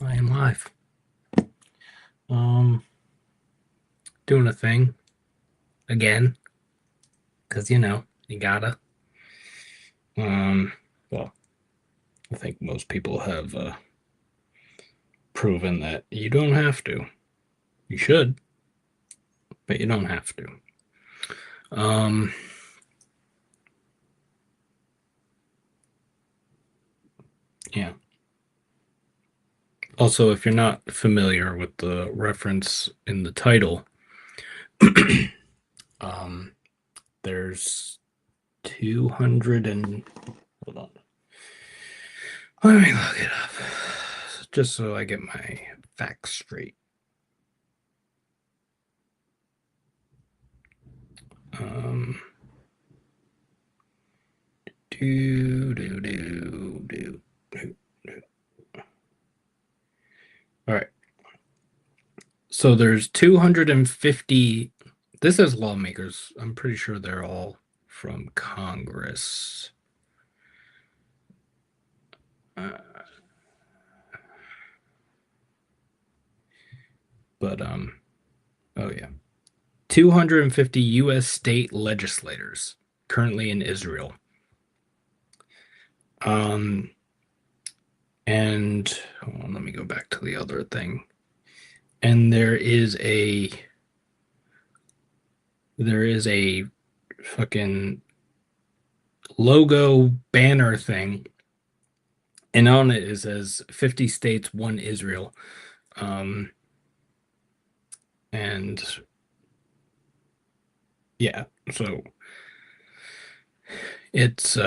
I am live. Um, Doing a thing again because you gotta. Um, well, I think most people have proven that you don't have to. You should, but you don't have to. Um, yeah. Also, if you're not familiar with the reference in the title, um, there's 200 and hold on. Let me look it up just so I get my facts straight. Um, do do do do do. do. All right. So there's 250. This is lawmakers. I'm pretty sure they're all from Congress. Uh, but oh yeah. 250 US state legislators currently in Israel. Um and hold on, let me go back to the other thing. And there is a fucking logo banner thing, and on it says 50 states, one Israel. Um, and yeah, so it's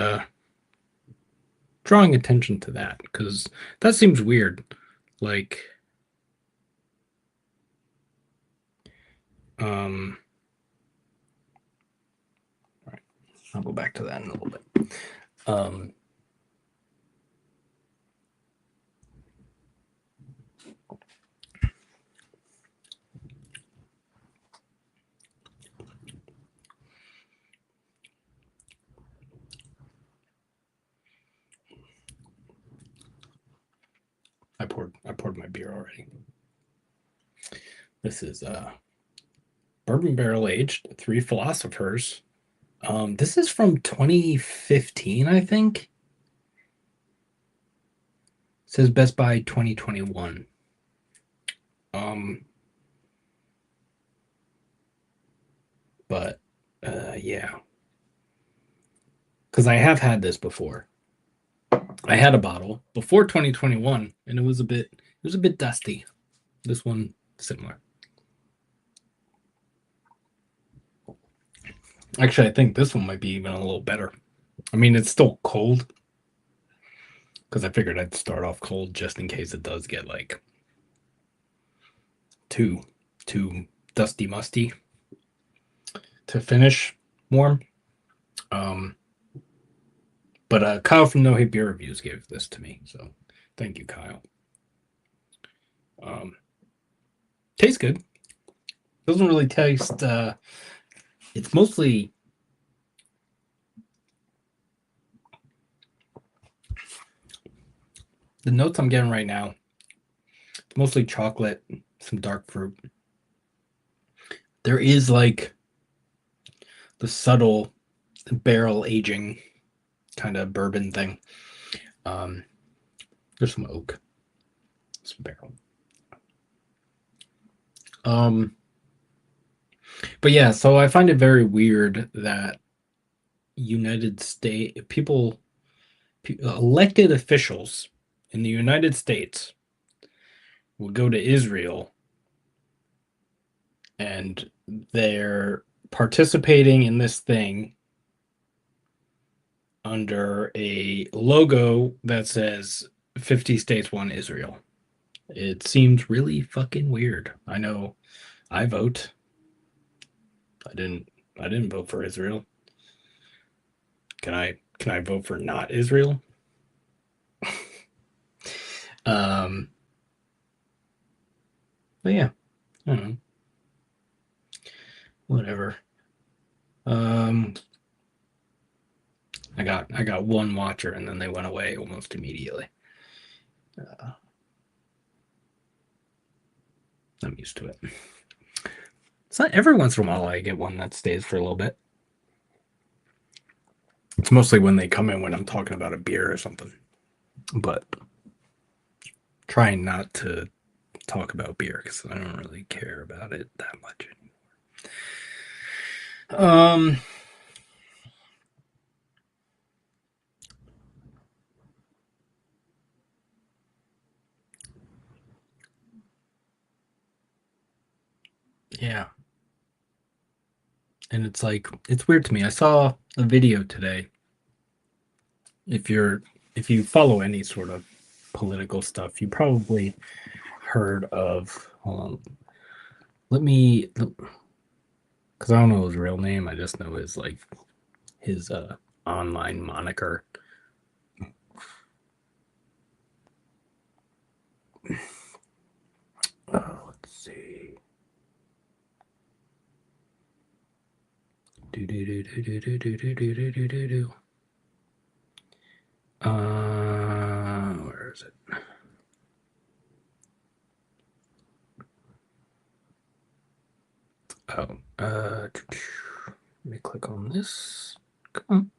drawing attention to that because that seems weird. Like, um, all right, I'll go back to that in a little bit. Um, I poured my beer already. This is bourbon barrel aged, three philosophers. This is from 2015, I think. It says Best Buy 2021. Um, but yeah, because I have had this before. I had a bottle before 2021, and it was a bit dusty. This one similar. Actually, I think this one might be even a little better. I mean, it's still cold because I figured I'd start off cold just in case it does get like too dusty musty to finish warm. Um, but Kyle from No Hate Beer Reviews gave this to me, so thank you, Kyle. Um, Tastes good. Doesn't really taste. It's mostly the notes I'm getting right now. It's mostly chocolate, some dark fruit. There is like the subtle barrel aging kind of bourbon thing. Um, there's some oak, some barrel. Um, but yeah, so I find it very weird that United States people, elected officials in the United States will go to Israel and they're participating in this thing under a logo that says 50 states, one Israel. It seems really fucking weird. I know I vote. I didn't I didn't vote for Israel. Can I vote for not Israel? Um but yeah, I don't know. Whatever. Um I got one watcher and then they went away almost immediately. Uh, I'm used to it. It's not every once in a while I get one that stays for a little bit. It's mostly when they come in when I'm talking about a beer or something. But trying not to talk about beer because I don't really care about it that much anymore. Yeah. And it's like it's weird to me. I saw a video today. If you follow any sort of political stuff, you probably heard of hold on. Let me because I don't know his real name. I just know his online moniker. Let's see. Do do do do do do do do do do do do. Where is it? Oh, let me click on this. Come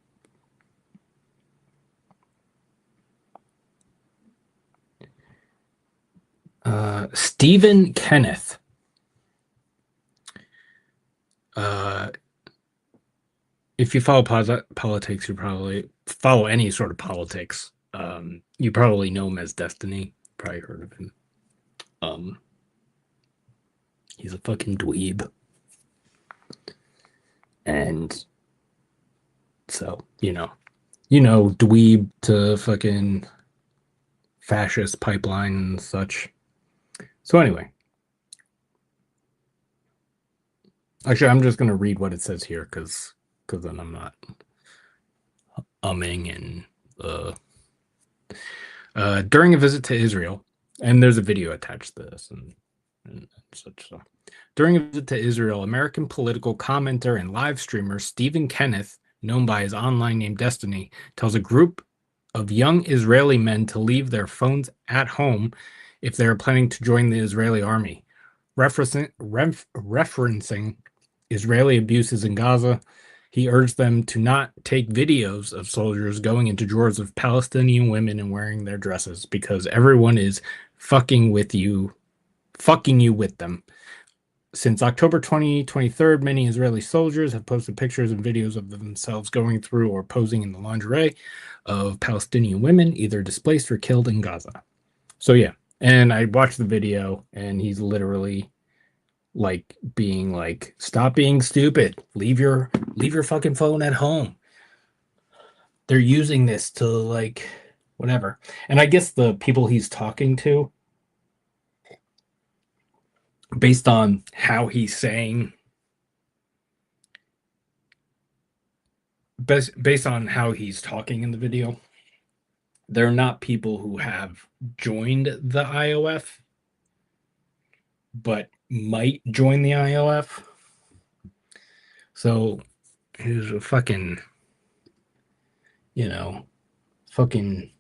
on. Stephen Kenneth. If you follow politics, you probably follow any sort of politics. You probably know him as Destiny. Probably heard of him. He's a fucking dweeb, and so dweeb to fucking fascist pipeline and such. So anyway, actually, I'm just gonna read what it says here because then I'm not umming and during a visit to Israel, and there's a video attached to this and such. So, during a visit to Israel, American political commenter and live streamer Stephen Kenneth, known by his online name Destiny, tells a group of young Israeli men to leave their phones at home if they are planning to join the Israeli army. Referencing Israeli abuses in Gaza, he urged them to not take videos of soldiers going into drawers of Palestinian women and wearing their dresses because everyone is fucking you with them. Since October 2023, many Israeli soldiers have posted pictures and videos of themselves going through or posing in the lingerie of Palestinian women, either displaced or killed in Gaza. So yeah, and I watched the video, and he's literally being like, "Stop being stupid. Leave your fucking phone at home." They're using this to whatever. And I guess the people he's talking to, based on how he's saying, based on how he's talking in the video, they're not people who have joined the IOF, but might join the IOF. So he's a fucking, fucking.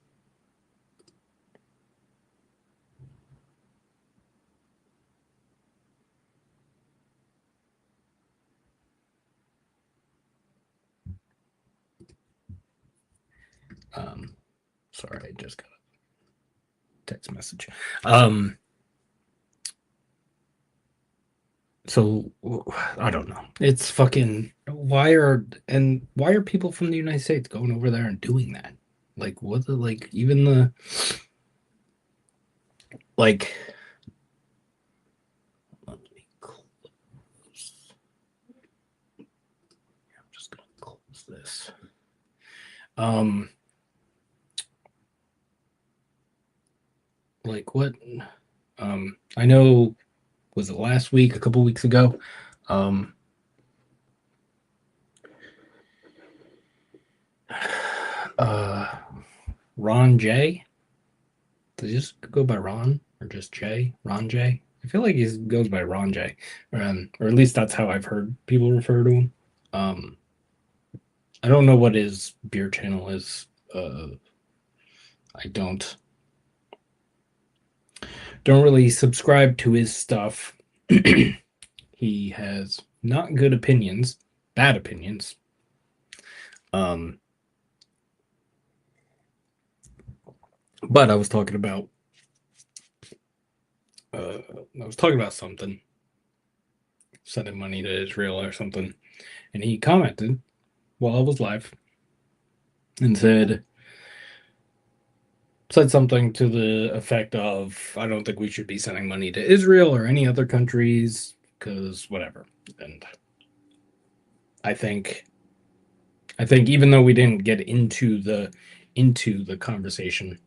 Sorry, I just got a text message. So I don't know. It's fucking why are people from the United States going over there and doing that? Like what the even the like let me close. I'm just gonna close this. Like what I know, was it last week, a couple weeks ago? Ron J. Does he just go by Ron or just J? Ron J. I feel like he goes by Ron J. Or at least that's how I've heard people refer to him. I don't know what his beer channel is. I don't. Don't really subscribe to his stuff. He has not good opinions, bad opinions. Um, but I was talking about something, sending money to Israel or something, and he commented while I was live and said something to the effect of, "I don't think we should be sending money to Israel or any other countries because whatever." And I think even though we didn't get into the conversation,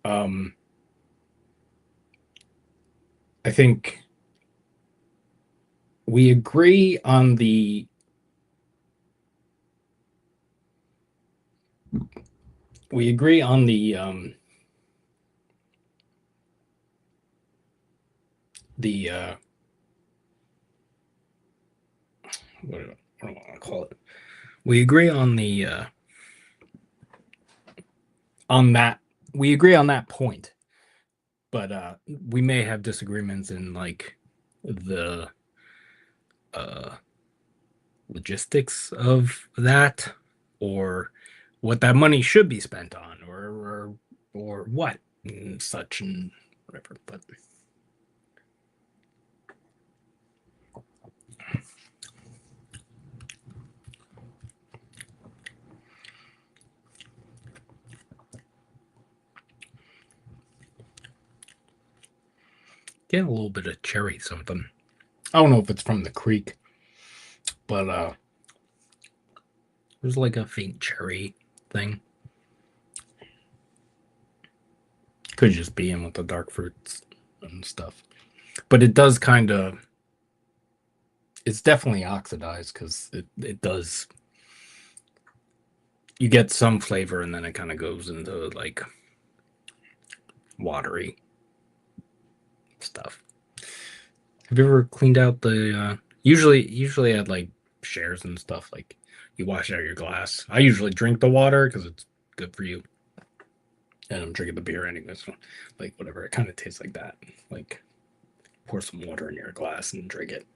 um, I think we agree on the we agree on the what do I want to call it? We agree on that. We agree on that point, but we may have disagreements in like the uh, logistics of that, or what that money should be spent on, or what and such and whatever. But get a little bit of cherry something. I don't know if it's from the creek, but there's like a faint cherry thing. Could just be in with the dark fruits and stuff. But it does kind of, it's definitely oxidized because it does, you get some flavor and then it kind of goes into like watery stuff. Have you ever cleaned out the, usually I'd like shares and stuff, like you wash out your glass. I usually drink the water because it's good for you. And I'm drinking the beer anyway, so like whatever, it kind of tastes like that. Like pour some water in your glass and drink it,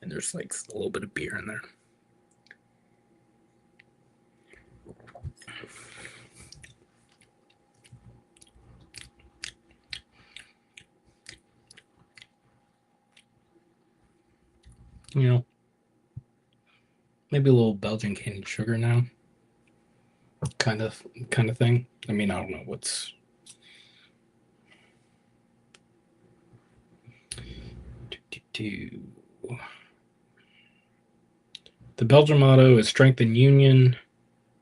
and there's like a little bit of beer in there. You know, maybe a little Belgian candied sugar now, kind of thing. I mean, I don't know what's. The Belgian motto is strength and union.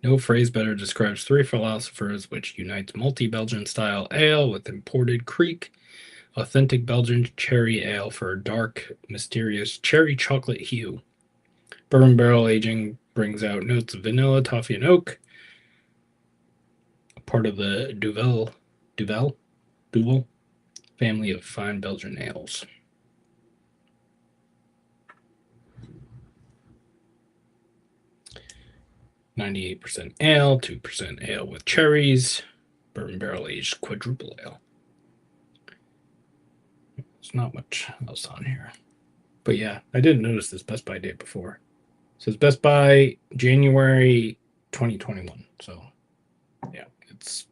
No phrase better describes three philosophers, which unites multi-Belgian style ale with imported Kriek, authentic Belgian cherry ale for a dark, mysterious cherry chocolate hue. Bourbon barrel aging brings out notes of vanilla, toffee, and oak, part of the Duvel family of fine Belgian ales. 98% ale, 2% ale with cherries, bourbon barrel aged quadruple ale. There's not much else on here. But yeah, I didn't notice this Best Buy date before. It says Best Buy January 2021. So yeah, it's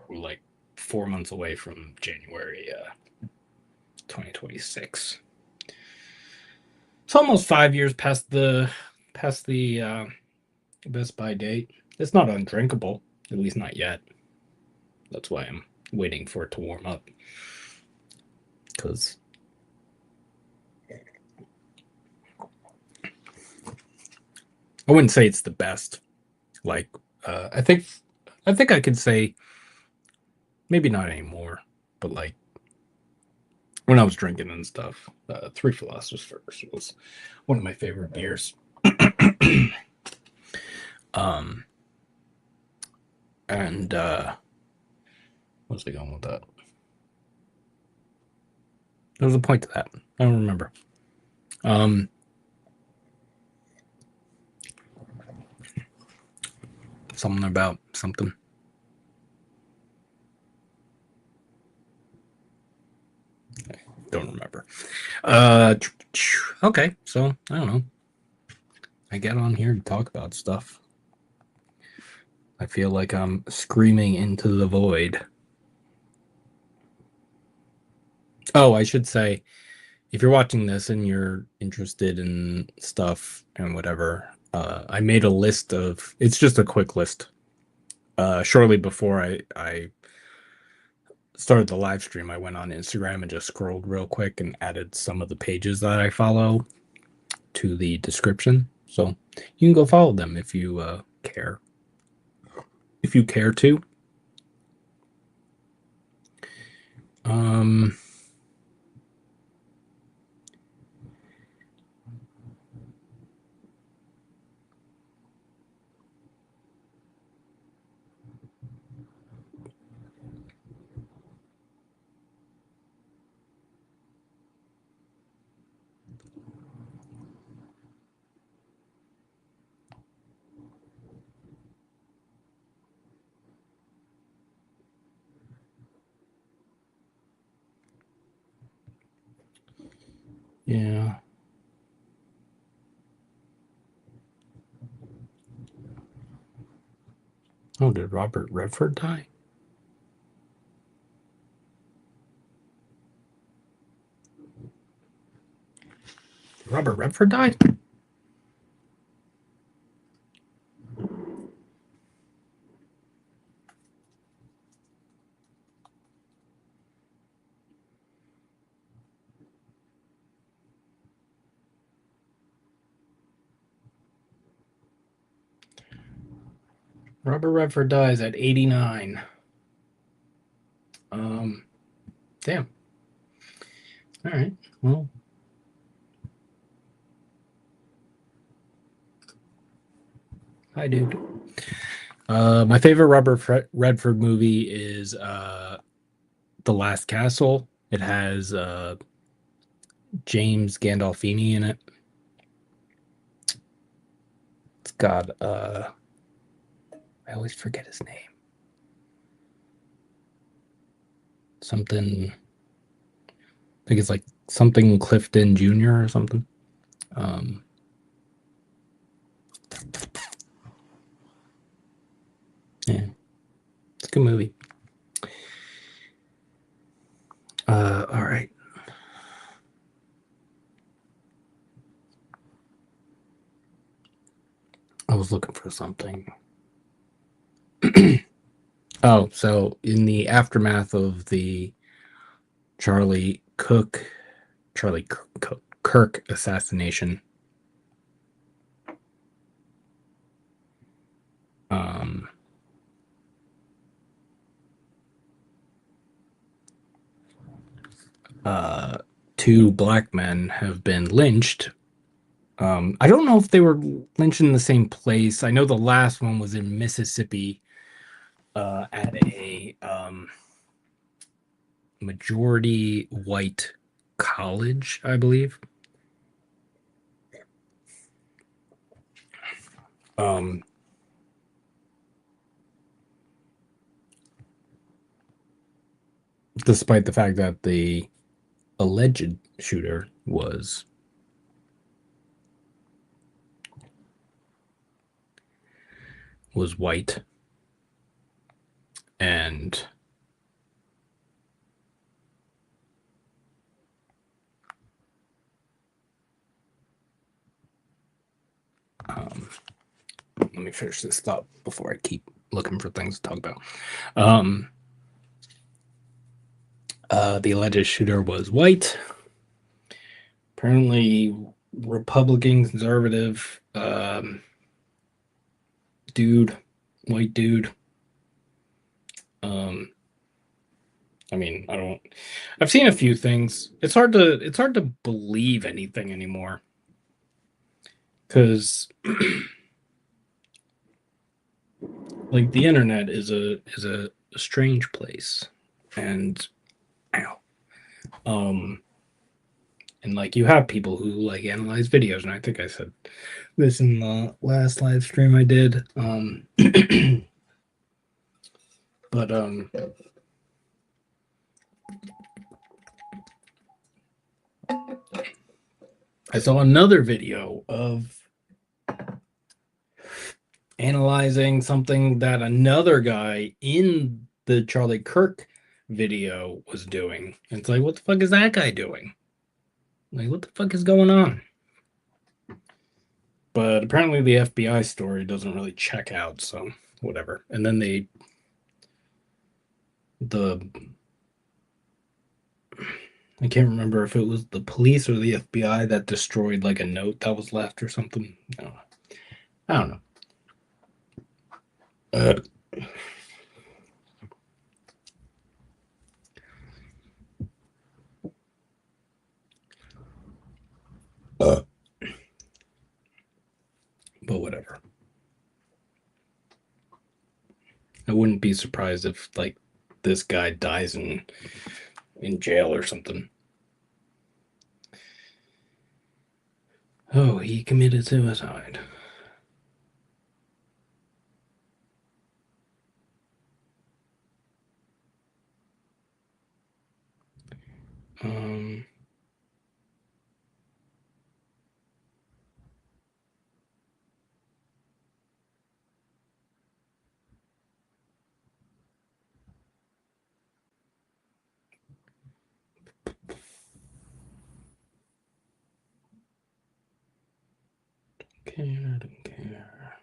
like 4 months away from January 2026. It's almost 5 years past the Best Buy date. It's not undrinkable, at least not yet. That's why I'm waiting for it to warm up. Because I wouldn't say it's the best. Like, I think I could say maybe not anymore, but like when I was drinking and stuff, Three Philosophers was one of my favorite beers. um, and what's I going with that? There was a point to that. I don't remember. Um, something about something. Uh, okay, so I don't know. I get on here to talk about stuff. I feel like I'm screaming into the void. Oh, I should say, if you're watching this and you're interested in stuff and whatever, I made a list of. It's just a quick list. Shortly before I started the live stream, I went on Instagram and just scrolled real quick and added some of the pages that I follow to the description. So you can go follow them if you care. If you care to. Um, yeah. Oh, did Robert Redford die? Robert Redford died? Robert Redford dies at 89. Damn. All right. Well, hi, dude. My favorite Redford movie is The Last Castle. It has James Gandolfini in it. It's got I always forget his name. Something. I think it's like something Clifton Jr. or something. Yeah, it's a good movie. All right. I was looking for something. Oh, so in the aftermath of the Charlie Kirk assassination, um, two black men have been lynched. I don't know if they were lynched in the same place. I know the last one was in Mississippi at a majority white college, I believe. Despite the fact that the alleged shooter was white, and let me finish this thought before I keep looking for things to talk about. The alleged shooter was white, apparently Republican, conservative, dude, white dude. I mean, I've seen a few things. It's hard to believe anything anymore, because like the internet is a strange place, and and like you have people who like analyze videos, and I think I said this in the last live stream I did. But I saw another video of analyzing something that another guy in the Charlie Kirk video was doing. It's like, what the fuck is that guy doing? Like, what the fuck is going on? But apparently the FBI story doesn't really check out, so whatever. And then the I can't remember if it was the police or the FBI that destroyed like a note that was left or something. I don't know. Uh, uh, but whatever. I wouldn't be surprised if like this guy dies in jail or something. Oh, he committed suicide. Um, care, I don't care.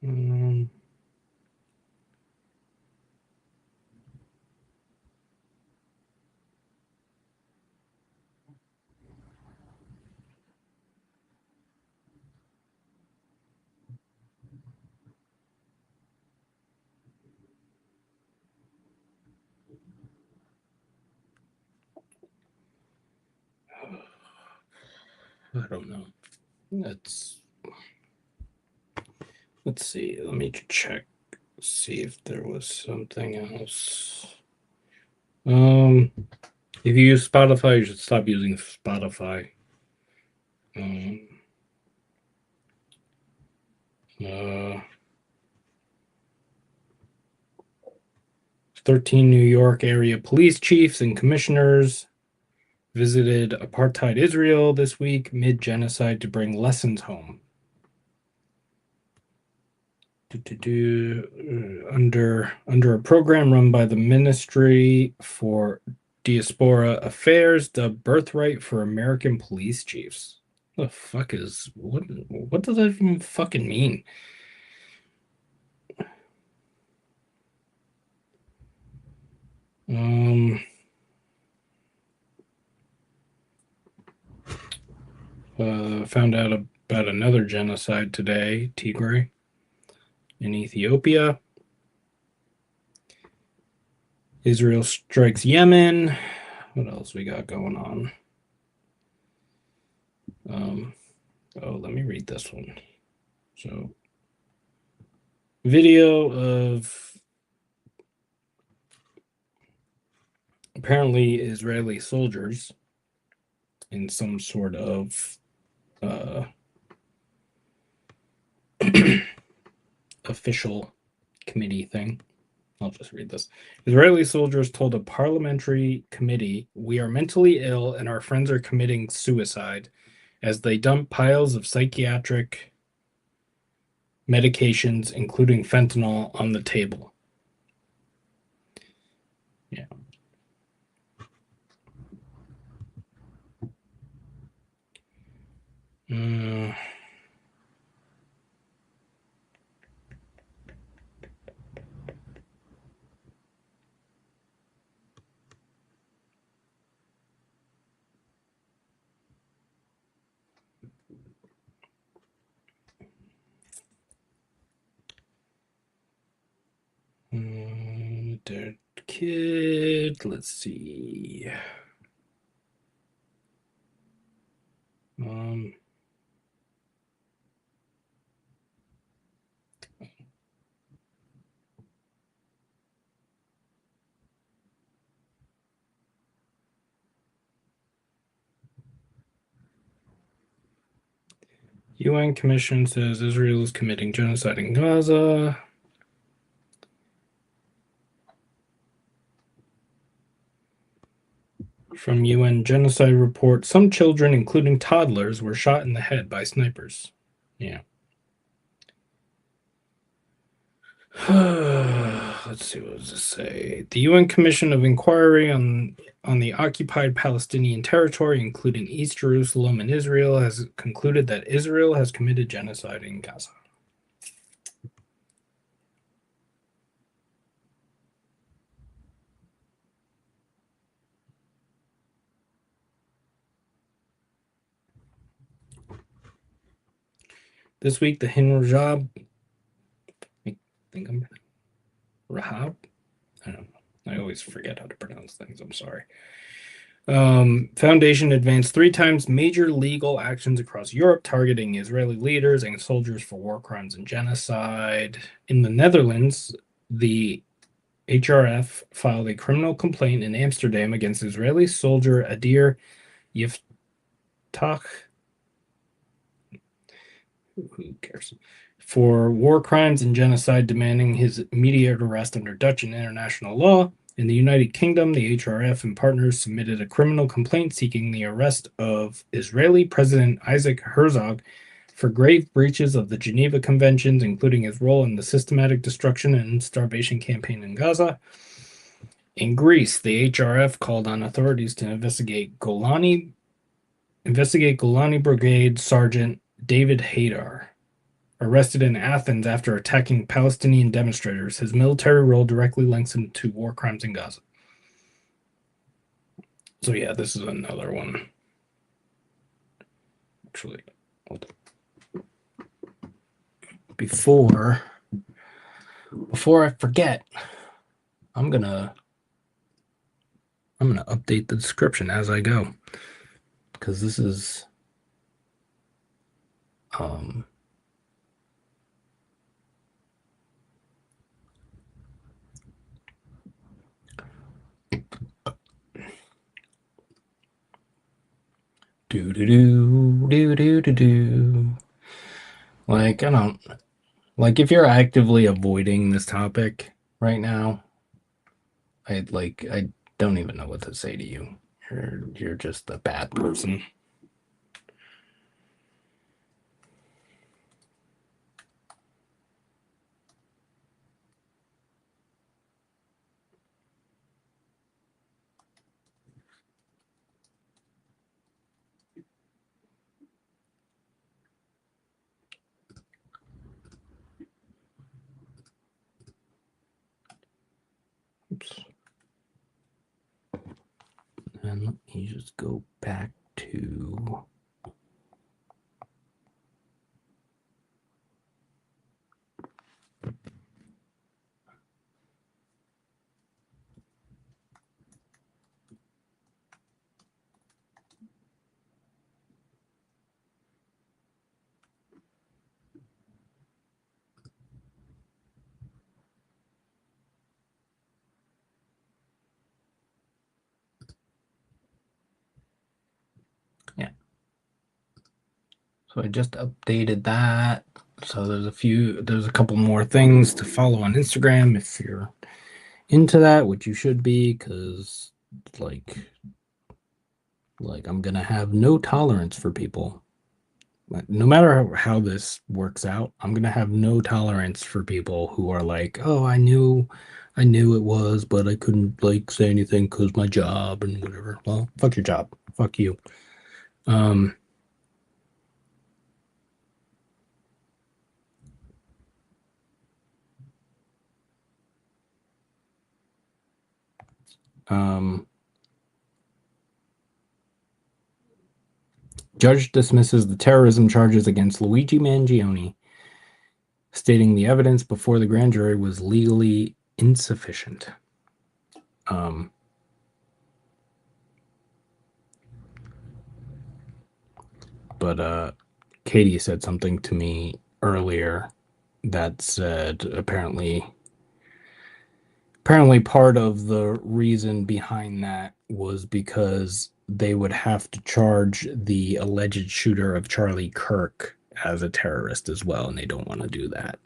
Um, I don't know. Let's see. Let me check. See if there was something else. If you use Spotify, you should stop using Spotify. Um, uh, 13 New York area police chiefs and commissioners visited apartheid Israel this week mid genocide to bring lessons home. Under a program run by the Ministry for Diaspora Affairs, the Birthright for American Police Chiefs. The fuck is what does that even fucking mean? Found out about another genocide today, Tigray in Ethiopia. Israel strikes Yemen. What else we got going on? Let me read this one. So, video of apparently Israeli soldiers in some sort of official committee thing. I'll just read this. Israeli soldiers told a parliamentary committee, "We are mentally ill and our friends are committing suicide," as they dump piles of psychiatric medications, including fentanyl, on the table. Yeah. Uh, Dead kid. Let's see. Um, UN Commission says Israel is committing genocide in Gaza. From UN genocide report, some children, including toddlers, were shot in the head by snipers. Yeah. Let's see, what does this say? The UN Commission of Inquiry on the occupied Palestinian territory, including East Jerusalem and Israel, has concluded that Israel has committed genocide in Gaza. This week, the Hin Rajab, I think I'm Rahab. I don't know. I always forget how to pronounce things. I'm sorry. Foundation advanced 3 times major legal actions across Europe targeting Israeli leaders and soldiers for war crimes and genocide. In the Netherlands, the HRF filed a criminal complaint in Amsterdam against Israeli soldier Adir Yiftach. Who cares? For war crimes and genocide, demanding his immediate arrest under Dutch and international law. In the United Kingdom, the HRF and partners submitted a criminal complaint seeking the arrest of Israeli President Isaac Herzog for grave breaches of the Geneva Conventions, including his role in the systematic destruction and starvation campaign in Gaza. In Greece, the HRF called on authorities to investigate Golani Brigade Sergeant David Haidar, arrested in Athens after attacking Palestinian demonstrators. His military role directly links him to war crimes in Gaza. So yeah, this is another one. Actually, before I forget, I'm gonna update the description as I go, because this is like, I don't like, if you're actively avoiding this topic right now, I don't even know what to say to you. You're just a bad person. Oops. And let me just go back to so I just updated that. So there's a couple more things to follow on Instagram if you're into that, which you should be, because like I'm gonna have no tolerance for people. No matter how this works out, I'm gonna have no tolerance for people who are like, "Oh, I knew it was, but I couldn't like say anything because my job and whatever." Well, fuck your job. Fuck you. Um, Judge dismisses the terrorism charges against Luigi Mangione, stating the evidence before the grand jury was legally insufficient. But Katie said something to me earlier that said apparently part of the reason behind that was because they would have to charge the alleged shooter of Charlie Kirk as a terrorist as well, and they don't want to do that.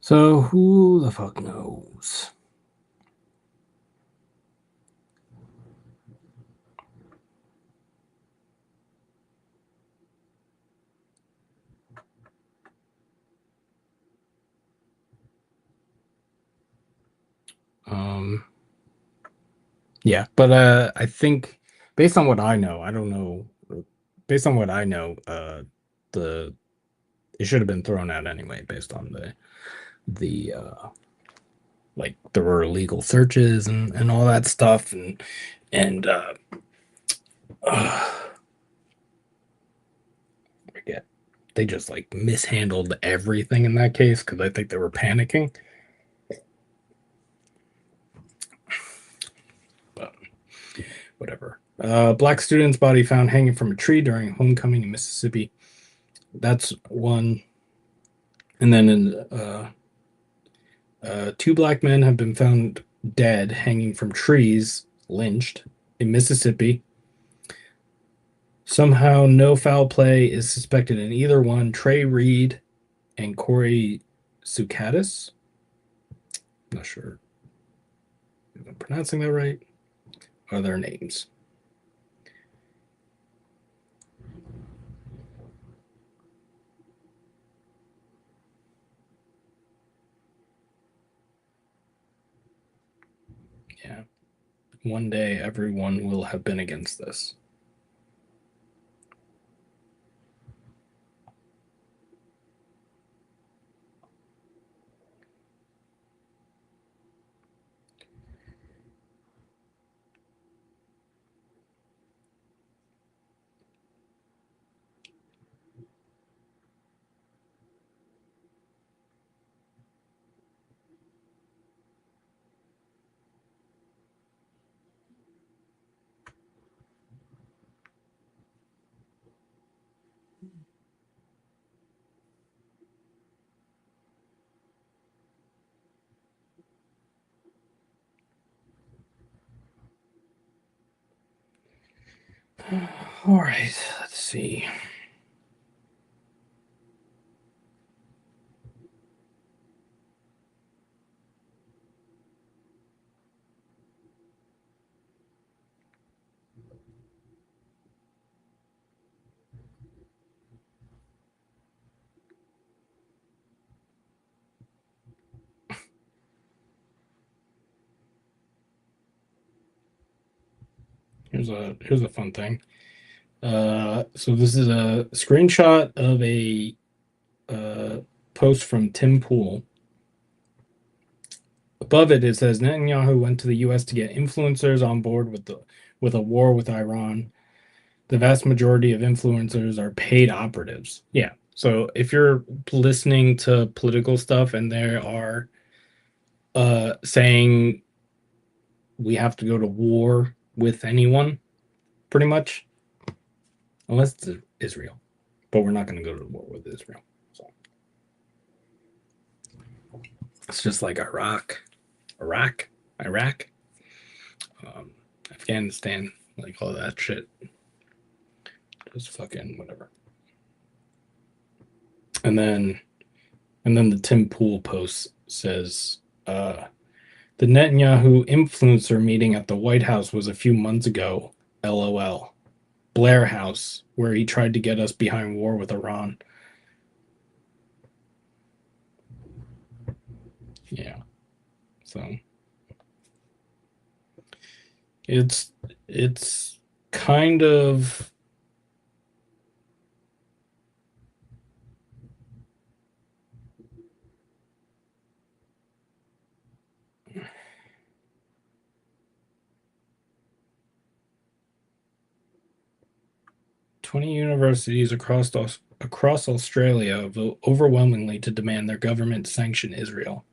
So who the fuck knows? Um, yeah, but I think based on what I know, I don't know. Based on what I know, the it should have been thrown out anyway, based on the like there were illegal searches and all that stuff, and uh, forget they just like mishandled everything in that case because I think they were panicking. But whatever. Black student's body found hanging from a tree during homecoming in Mississippi. That's one. And then two black men have been found dead hanging from trees, lynched in Mississippi. Somehow, no foul play is suspected in either one. Trey Reed and Corey Sukatis. Not sure if I'm pronouncing that right. Are their names? Yeah. One day, everyone will have been against this. All right, let's see. Here's a fun thing. So this is a screenshot of a post from Tim Pool. Above it, it says Netanyahu went to the U.S. to get influencers on board with a war with Iran. The vast majority of influencers are paid operatives. Yeah. So if you're listening to political stuff and they are saying we have to go to war with anyone, pretty much, unless it's Israel, but we're not going to go to war with Israel. So it's just like Iraq, um, Afghanistan, like all that shit. Just fucking whatever. And then the Tim Pool post says the Netanyahu influencer meeting at the White House was a few months ago. LOL. Blair House, where he tried to get us behind war with Iran. Yeah. So it's kind of 20 universities across Australia vote overwhelmingly to demand their government sanction Israel.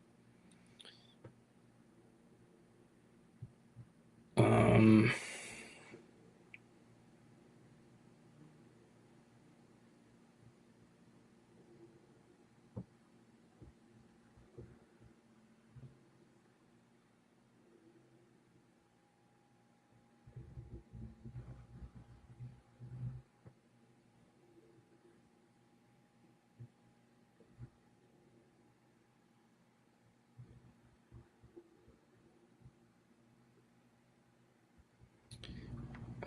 Um,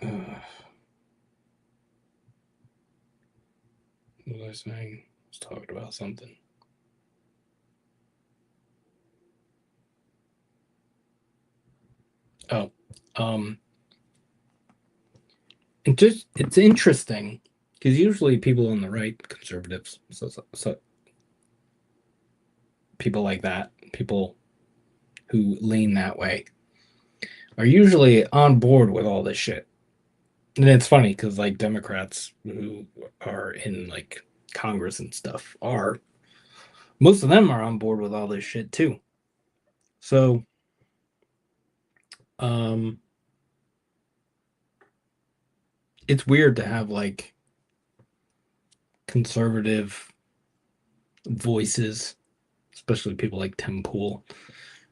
What was I saying? I was talking about something. Oh, it's interesting because usually people on the right, conservatives, so people like that, people who lean that way, are usually on board with all this shit. And it's funny because like Democrats who are in like Congress and stuff are most of them are on board with all this shit too. So um it's weird to have like conservative voices, especially people like Tim Pool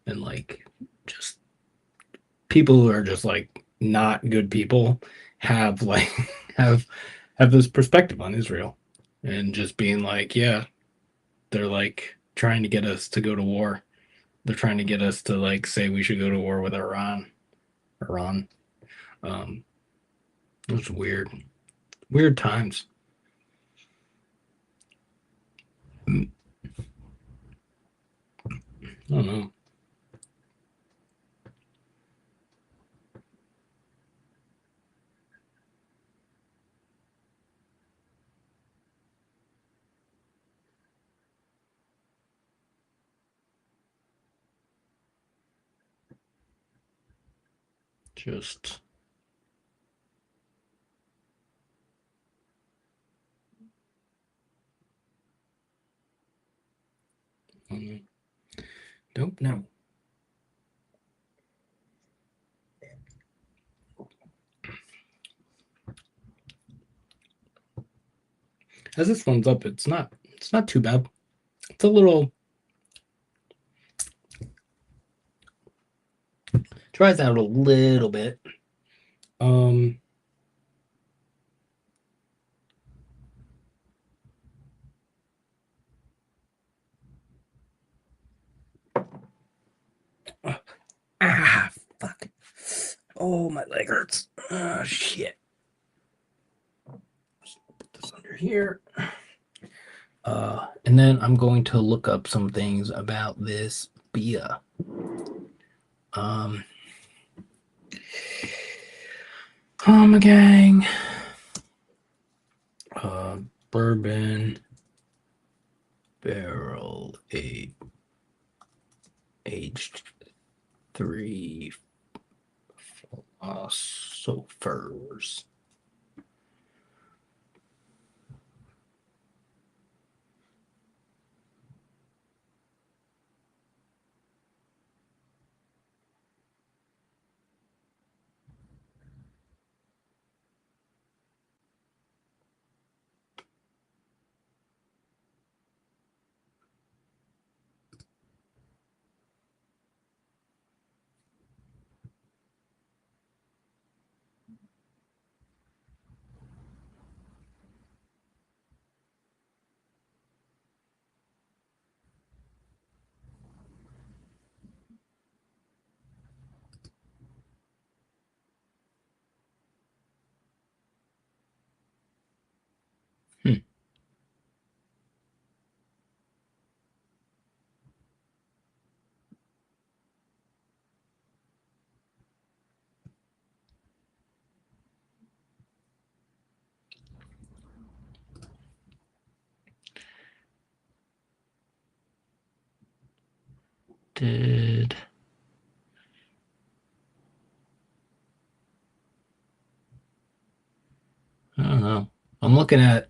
and like just people who are just like not good people have like have have this perspective on Israel and just being like, yeah, they're like trying to get us to go to war. They're trying to get us to like say we should go to war with Iran. Iran. Um, it was weird. Weird times. I don't know. Just don't know. As this one's up, it's not too bad. It's a little dries out a little bit. Um ah fuck. Oh, my leg hurts. Oh shit. Put this under here. And then I'm going to look up some things about this beer. Um, my gang. Bourbon barrel aged 3 philosophers. Hmm. Did I don't know. I'm looking at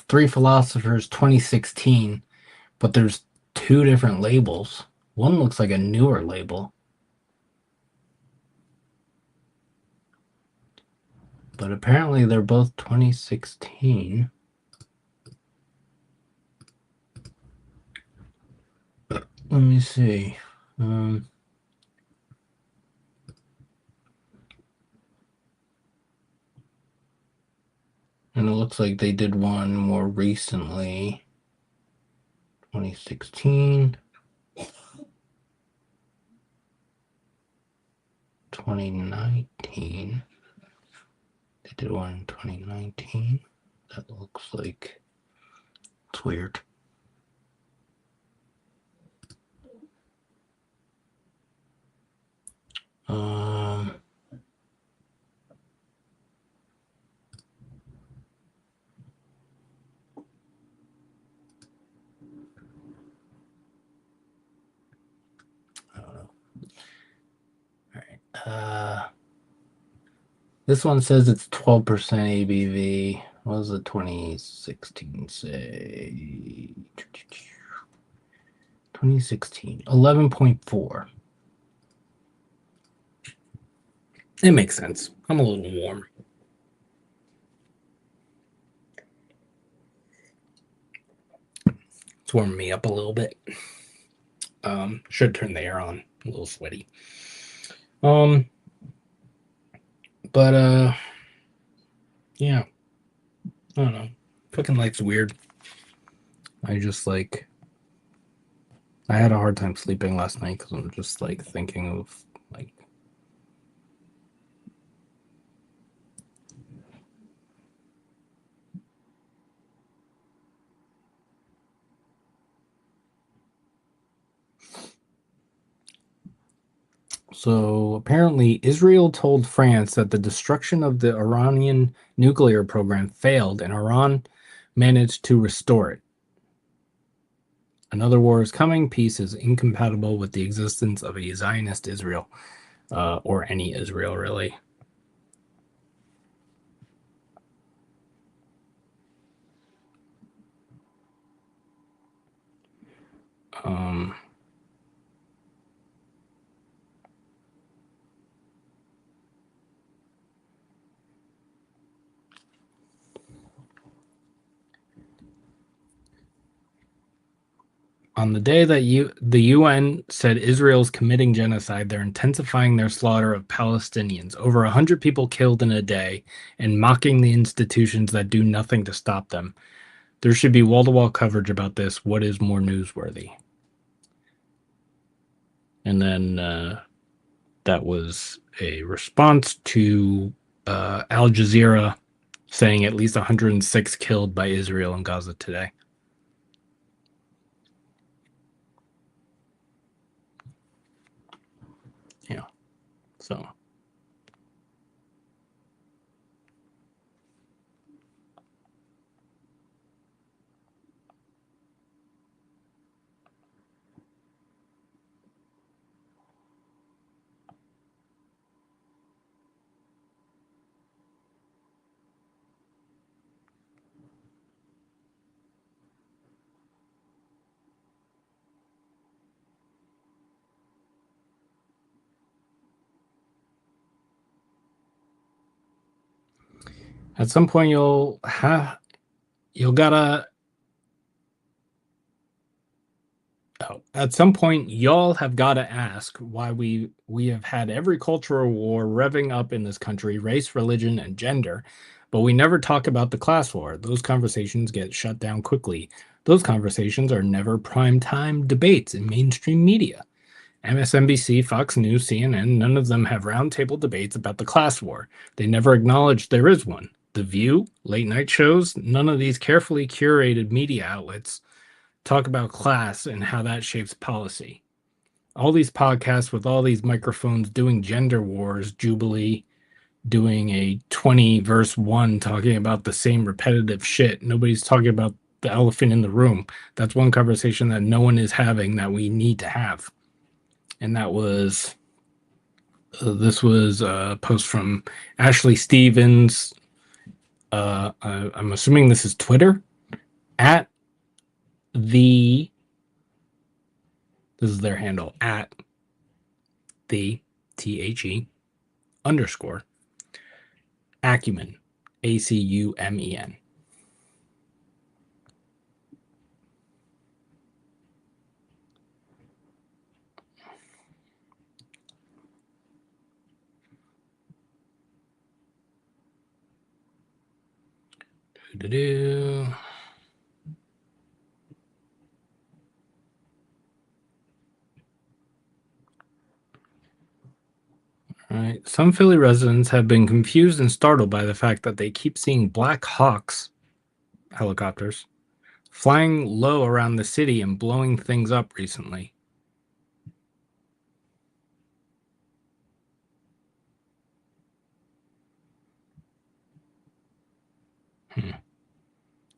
Three Philosophers 2016, but there's two different labels. One looks like a newer label, but apparently they're both 2016. Let me see. Um, and it looks like they did one more recently, 2016, 2019. did one in 2019. That looks like it's weird. I don't know. All right. This one says it's 12% ABV. What does the 2016 say? 2016, 11.4. It makes sense. I'm a little warm. It's warming me up a little bit. Should turn the air on. A little sweaty. But yeah. I don't know. Fucking life's weird. I just like. I had a hard time sleeping last night because I'm just like thinking of like. So apparently, Israel told France that the destruction of the Iranian nuclear program failed and Iran managed to restore it. Another war is coming. Peace is incompatible with the existence of a Zionist Israel, or any Israel, really. Um, On the day that the UN said Israel's committing genocide, they're intensifying their slaughter of Palestinians. Over 100 people killed in a day, and mocking the institutions that do nothing to stop them. There should be wall-to-wall coverage about this. What is more newsworthy? And then that was a response to Al Jazeera saying at least 106 killed by Israel in Gaza today. Yeah. So. At some point, you'll gotta. Oh, at some point, y'all have got to ask why we have had every cultural war revving up in this country, race, religion, and gender, but we never talk about the class war. Those conversations get shut down quickly. Those conversations are never prime time debates in mainstream media. MSNBC, Fox News, CNN, none of them have roundtable debates about the class war. They never acknowledge there is one. The View, late night shows, none of these carefully curated media outlets talk about class and how that shapes policy. All these podcasts with all these microphones doing gender wars, Jubilee doing a 20 verse 1 talking about the same repetitive shit. Nobody's talking about the elephant in the room. That's one conversation that no one is having that we need to have. And that was this was a post from Ashley Stevens. I'm assuming this is Twitter at the. This is their handle at the THE_ Acumen, ACUMEN. All right. Some Philly residents have been confused and startled by the fact that they keep seeing Black Hawks helicopters flying low around the city and blowing things up recently. Hmm.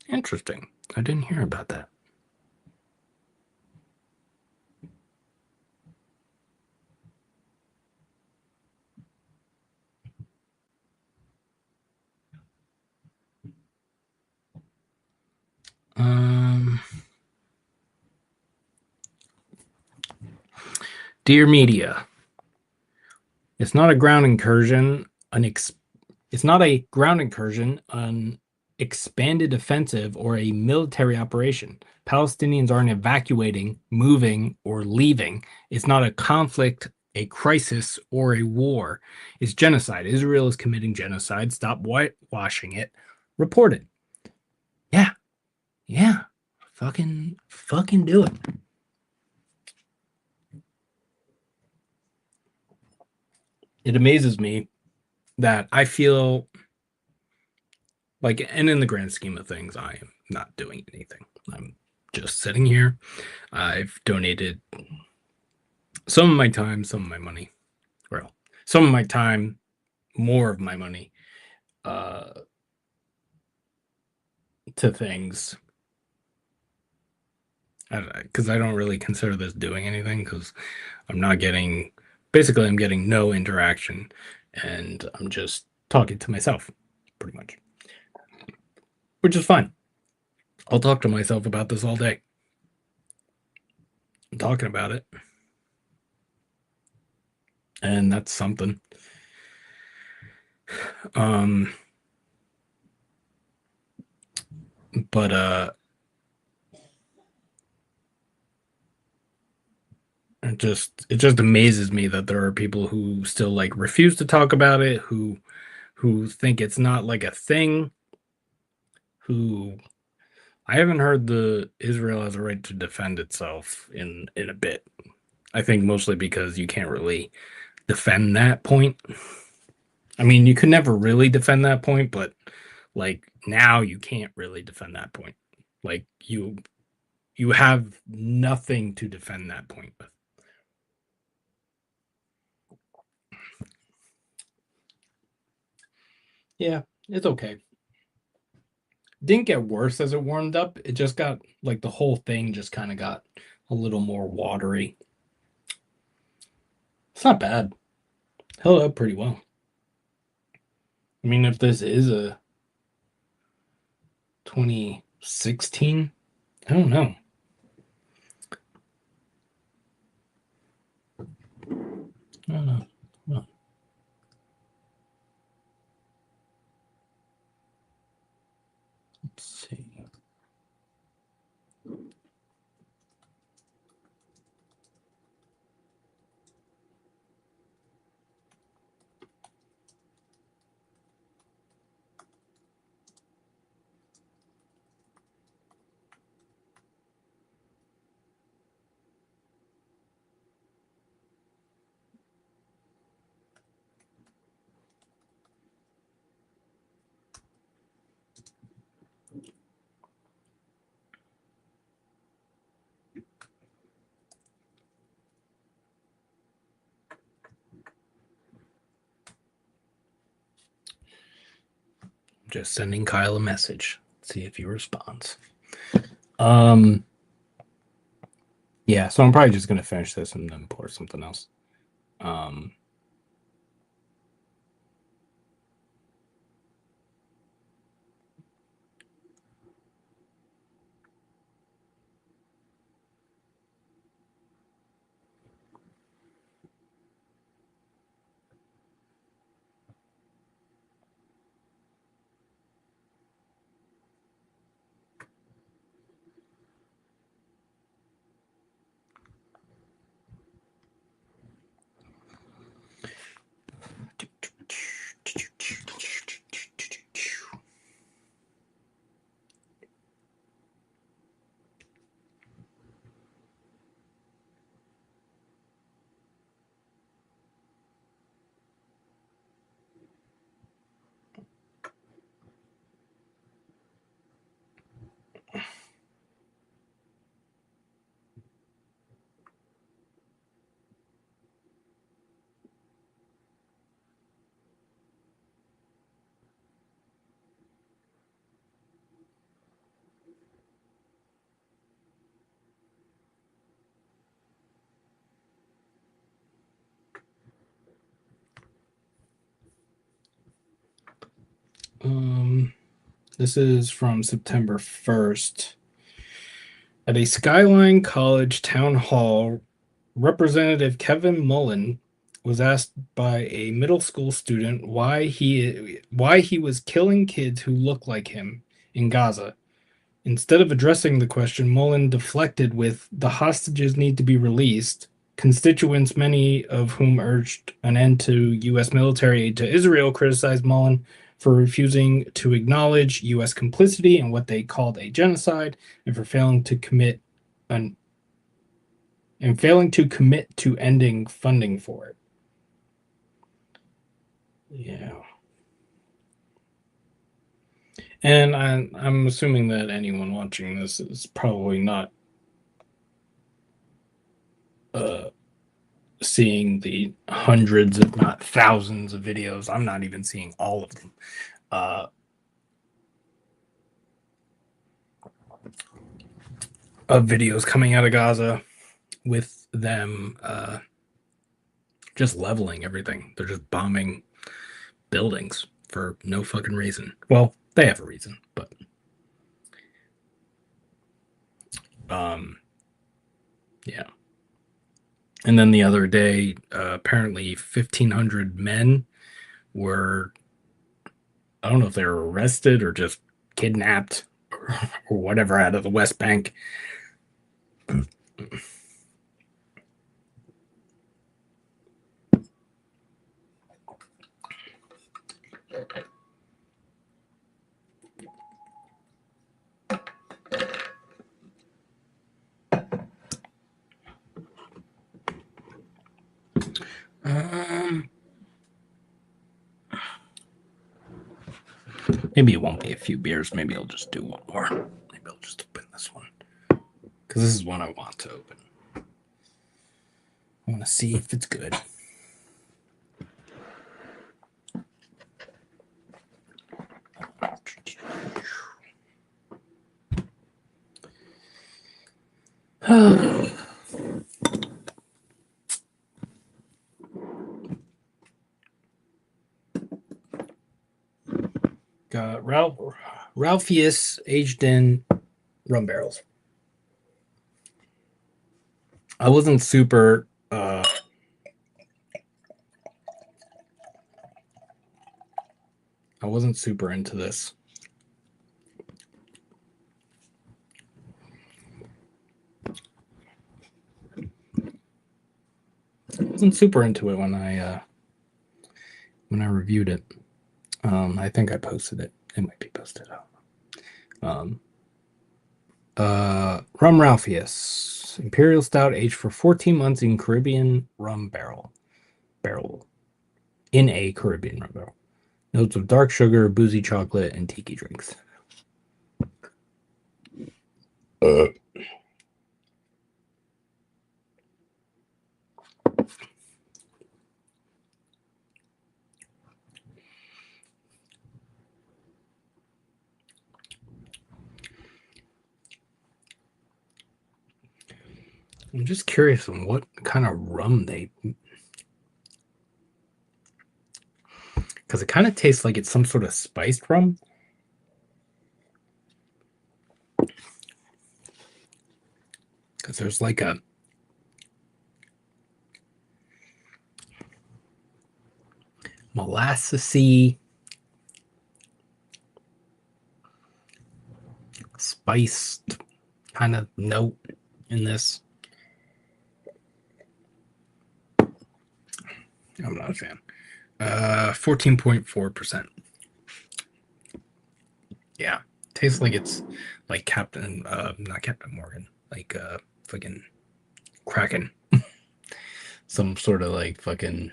Interesting. I didn't hear about that. Um, Dear media, it's not a ground incursion. It's not a ground incursion, an expanded offensive, or a military operation. Palestinians aren't evacuating, moving, or leaving. It's not a conflict, a crisis, or a war. It's genocide. Israel is committing genocide. Stop whitewashing it. Report it. Yeah, yeah. Fucking do it. It amazes me that I feel like, and in the grand scheme of things, I am not doing anything. I'm just sitting here. I've donated some of my time, some of my money. Well, some of my time, more of my money, uh, to things. Because I don't really consider this doing anything because I'm not getting, basically, I'm getting no interaction and I'm just talking to myself pretty much, which is fine. I'll talk to myself about this all day. I'm talking about it, and that's something. Um, but it just amazes me that there are people who still like refuse to talk about it, who think it's not like a thing, who I haven't heard the Israel has a right to defend itself in a bit. I think mostly because you can't really defend that point. I mean, you could never really defend that point, but like now you can't really defend that point. Like you have nothing to defend that point with. Yeah, it's okay. Didn't get worse as it warmed up. It just got like the whole thing just kind of got a little more watery. It's not bad. Held up pretty well. I mean, if this is a 2016, I don't know. I don't know. Well, let's see. Just sending Kyle a message. See if he responds. Um, yeah, so I'm probably just gonna finish this and then pour something else. Um, This is from September 1st. At a Skyline College town hall, Representative Kevin Mullen was asked by a middle school student why he was killing kids who look like him in Gaza. Instead of addressing the question, Mullen deflected with the hostages need to be released. Constituents, many of whom urged an end to U.S. military aid to Israel, criticized Mullen for refusing to acknowledge U.S. complicity in what they called a genocide and for failing to commit to ending funding for it. Yeah. And I'm assuming that anyone watching this is probably not seeing the hundreds, if not thousands, of videos. I'm not even seeing all of them. Of videos coming out of Gaza with them just leveling everything. They're just bombing buildings for no fucking reason. Well, they have a reason, but yeah. And then the other day, apparently 1,500 men were, I don't know if they were arrested or just kidnapped or whatever out of the West Bank. Maybe it won't be a few beers. Maybe I'll just do one more. Maybe I'll just open this one because this is one I want to open. I want to see if it's good. Got Ralpheus aged in rum barrels. I wasn't super into this. I wasn't super into it when I reviewed it. I think I posted it. It might be posted. Rum Ralpheus Imperial Stout aged for 14 months in Caribbean rum barrel. In a Caribbean rum barrel. Notes of dark sugar, boozy chocolate, and tiki drinks. I'm just curious on what kind of rum they... Because it kind of tastes like it's some sort of spiced rum. Because there's like a... molassesy spiced kind of note in this. I'm not a fan. 14.4%. Yeah. Tastes like it's like not Captain Morgan, like fucking Kraken. Some sort of like fucking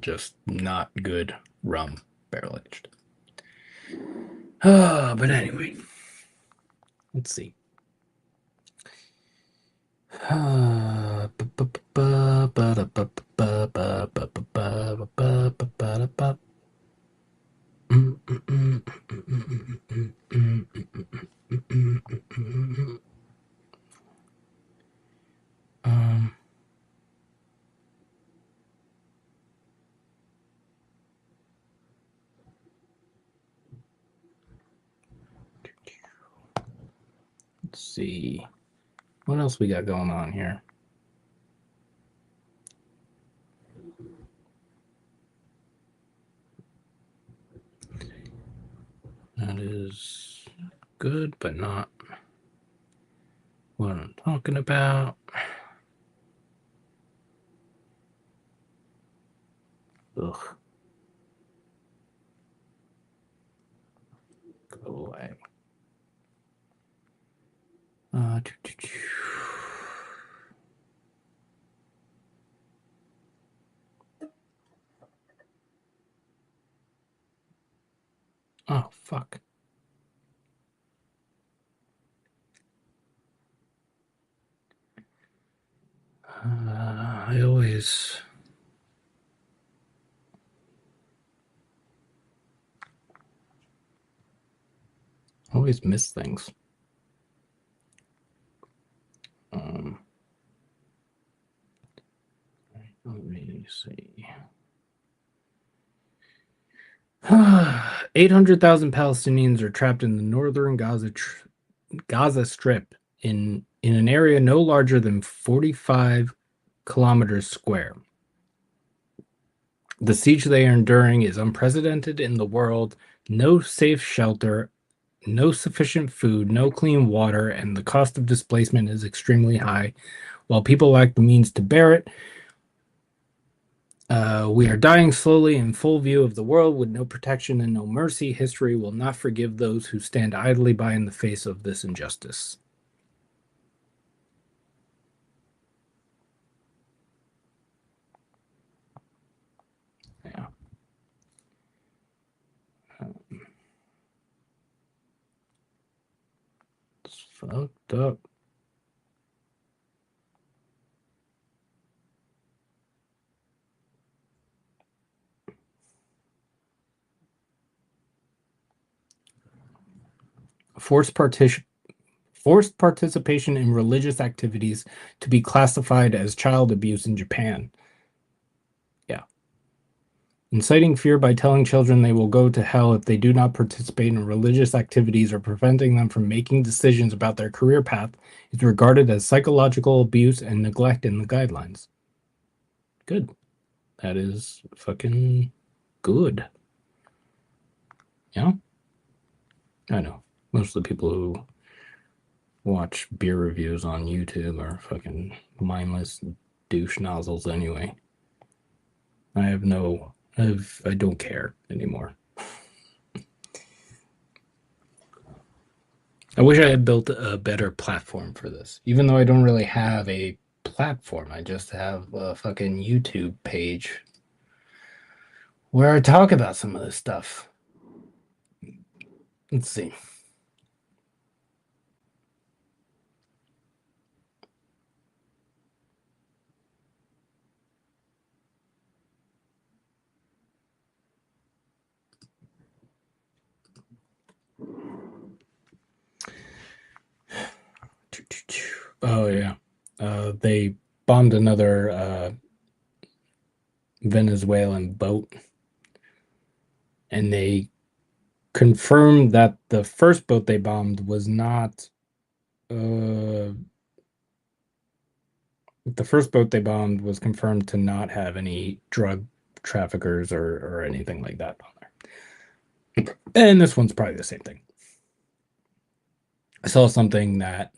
just not good rum barrel aged. But anyway, let's see. Let's see. What else we got going on here? That is good, but not what I'm talking about. Ugh. Go away. Oh, fuck. I always miss things. Let me see. 800,000 Palestinians are trapped in the northern Gaza Strip in an area no larger than 45 kilometers square. The siege they are enduring is unprecedented in the world. No safe shelter, no sufficient food, no clean water, and the cost of displacement is extremely high. While people lack the means to bear it, we are dying slowly in full view of the world with no protection and no mercy. History will not forgive those who stand idly by in the face of this injustice. Yeah. It's fucked up. Forced participation in religious activities to be classified as child abuse in Japan. Yeah. Inciting fear by telling children they will go to hell if they do not participate in religious activities or preventing them from making decisions about their career path is regarded as psychological abuse and neglect in the guidelines. Good. That is fucking good. Yeah? I know. Most of the people who watch beer reviews on YouTube are fucking mindless douche nozzles anyway. I don't care anymore. I wish I had built a better platform for this. Even though I don't really have a platform, I just have a fucking YouTube page where I talk about some of this stuff. Let's see. Oh yeah, they bombed another Venezuelan boat, and they confirmed that the first boat they bombed was not. The first boat they bombed was confirmed to not have any drug traffickers or anything like that on there. And this one's probably the same thing. I saw something that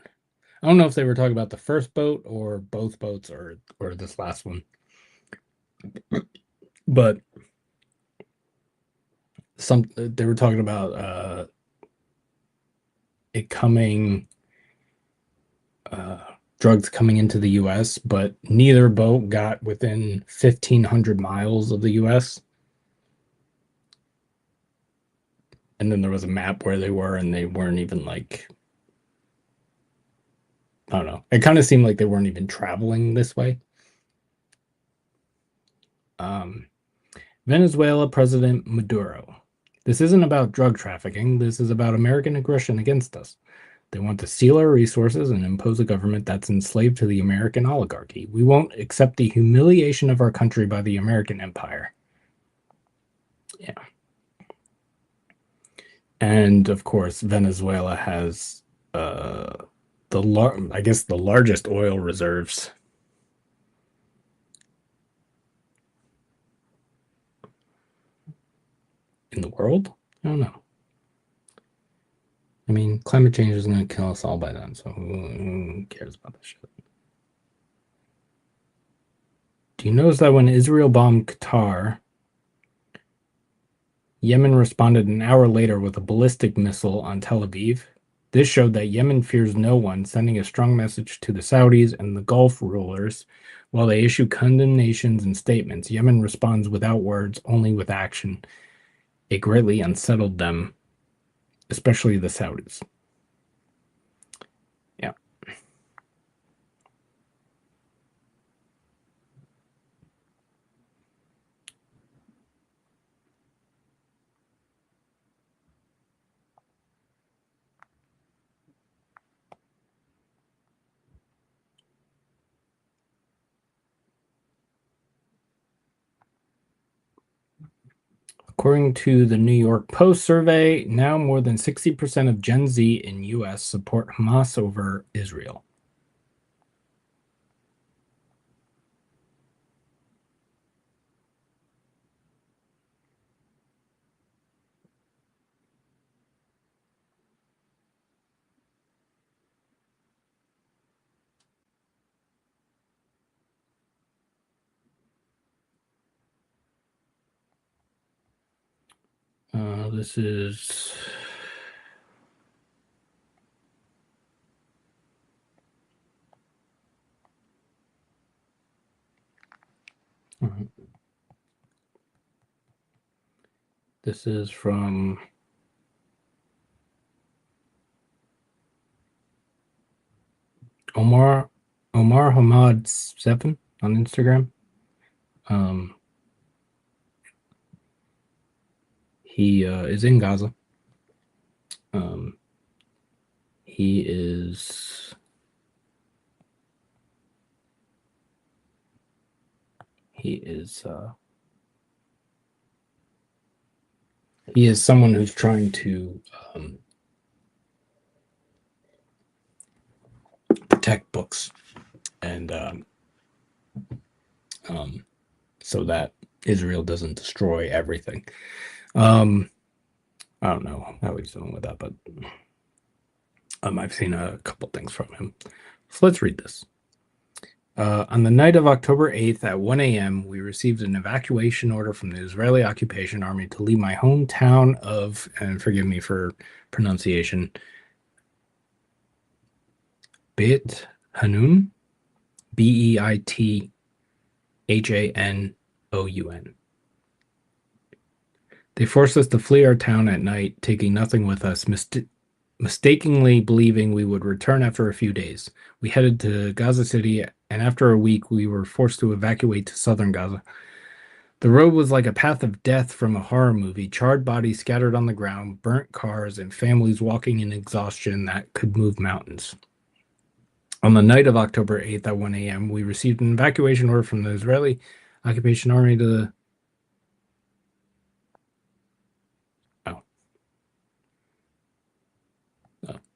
I don't know if they were talking about the first boat or both boats or this last one, but they were talking about it coming drugs coming into the U.S., but neither boat got within 1,500 miles of the U.S. And then there was a map where they were, and they weren't even like, I don't know. It kind of seemed like they weren't even traveling this way. Venezuela President Maduro. This isn't about drug trafficking. This is about American aggression against us. They want to steal our resources and impose a government that's enslaved to the American oligarchy. We won't accept the humiliation of our country by the American empire. Yeah. And of course, Venezuela has I guess the largest oil reserves in the world. I don't know. I mean, climate change is going to kill us all by then, so who cares about this shit? Do you notice that when Israel bombed Qatar, Yemen responded an hour later with a ballistic missile on Tel Aviv? This showed that Yemen fears no one, sending a strong message to the Saudis and the Gulf rulers. While they issue condemnations and statements, Yemen responds without words, only with action. It greatly unsettled them, especially the Saudis. Yeah. According to the New York Post survey, now more than 60% of Gen Z in US support Hamas over Israel. This is this is from Omar Hamad 7 on Instagram. He is in Gaza. He is someone who's trying to protect books and so that Israel doesn't destroy everything. I don't know how he's doing with that, but I've seen a couple things from him. So let's read this. On the night of October 8th at 1 a.m., we received an evacuation order from the Israeli occupation army to leave my hometown of, and forgive me for pronunciation, Beit Hanun, Beithanhoun. They forced us to flee our town at night, taking nothing with us, mistakenly believing we would return after a few days. We headed to Gaza City, and after a week, we were forced to evacuate to southern Gaza. The road was like a path of death from a horror movie, charred bodies scattered on the ground, burnt cars, and families walking in exhaustion that could move mountains. On the night of October 8th at 1 a.m., we received an evacuation order from the Israeli occupation army to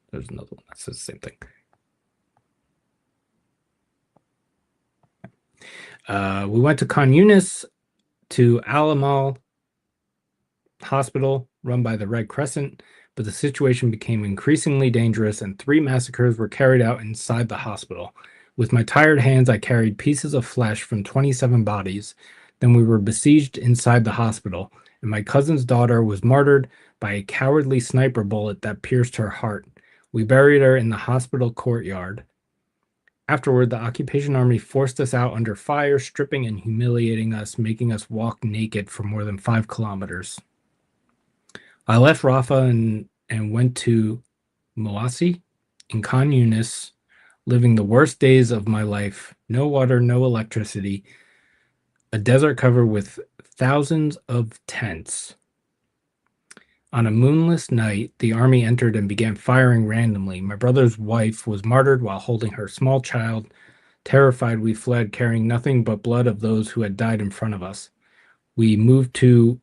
there's another one that says the same thing. We went to Khan Yunis to Al Amal Hospital run by the Red Crescent, but the situation became increasingly dangerous and 3 massacres were carried out inside the hospital. With my tired hands, I carried pieces of flesh from 27 bodies. Then we were besieged inside the hospital, and my cousin's daughter was martyred by a cowardly sniper bullet that pierced her heart. We buried her in the hospital courtyard. Afterward, the occupation army forced us out under fire, stripping and humiliating us, making us walk naked for more than 5 kilometers. I left Rafah and went to Moasi in Khan Yunis, living the worst days of my life. No water, no electricity, a desert covered with thousands of tents. On a moonless night, the army entered and began firing randomly. My brother's wife was martyred while holding her small child. Terrified, we fled, carrying nothing but blood of those who had died in front of us. We moved to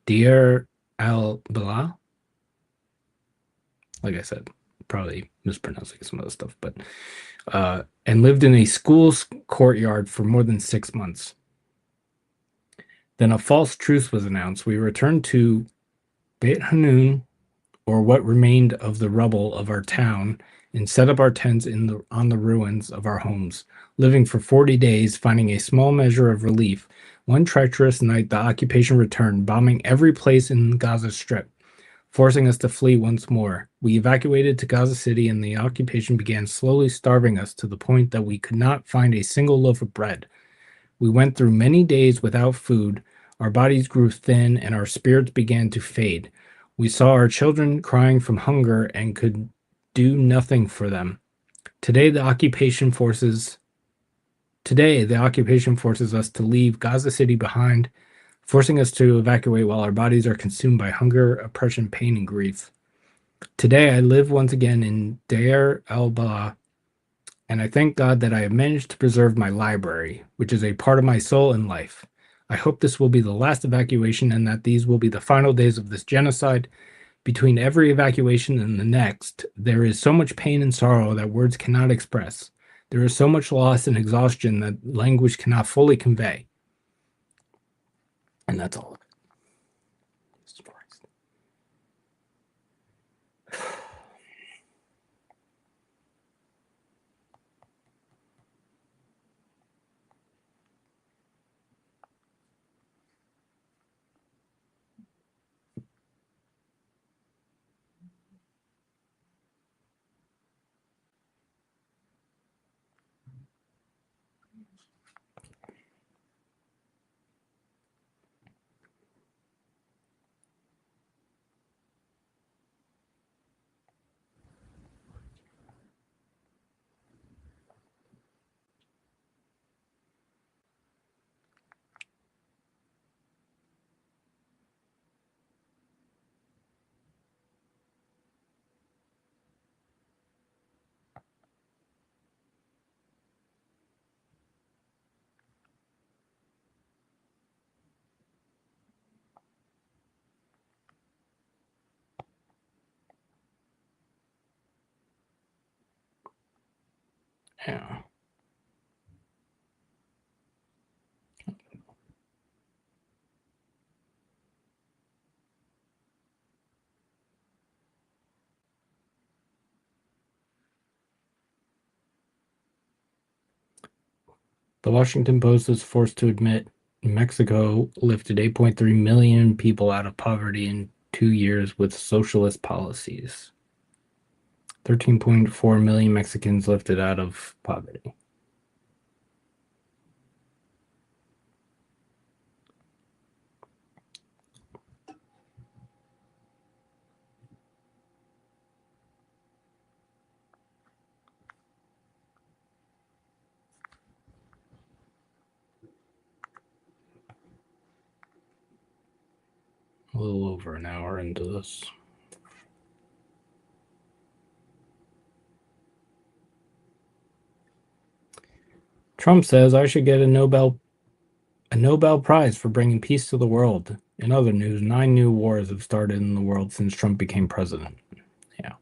Deir al-Balah. Like I said, probably mispronouncing some of the stuff, but and lived in a school's courtyard for more than 6 months. Then a false truce was announced. We returned to Beit Hanun, or what remained of the rubble of our town, and set up our tents on the ruins of our homes, living for 40 days, finding a small measure of relief. One treacherous night, the occupation returned, bombing every place in Gaza Strip, forcing us to flee once more. We evacuated to Gaza City, and the occupation began slowly starving us to the point that we could not find a single loaf of bread. We went through many days without food. Our bodies grew thin, and our spirits began to fade. We saw our children crying from hunger and could do nothing for them. Today, the occupation forces us to leave Gaza City behind, forcing us to evacuate while our bodies are consumed by hunger, oppression, pain, and grief. Today, I live once again in Deir al-Balah, and I thank God that I have managed to preserve my library, which is a part of my soul and life. I hope this will be the last evacuation and that these will be the final days of this genocide. Between every evacuation and the next, there is so much pain and sorrow that words cannot express. There is so much loss and exhaustion that language cannot fully convey. And that's all of it. Yeah. The Washington Post is forced to admit Mexico lifted 8.3 million people out of poverty in 2 years with socialist policies. 13.4 million Mexicans lifted out of poverty. A little over an hour into this. Trump says I should get a Nobel Prize for bringing peace to the world. In other news, 9 new wars have started in the world since Trump became president. Yeah.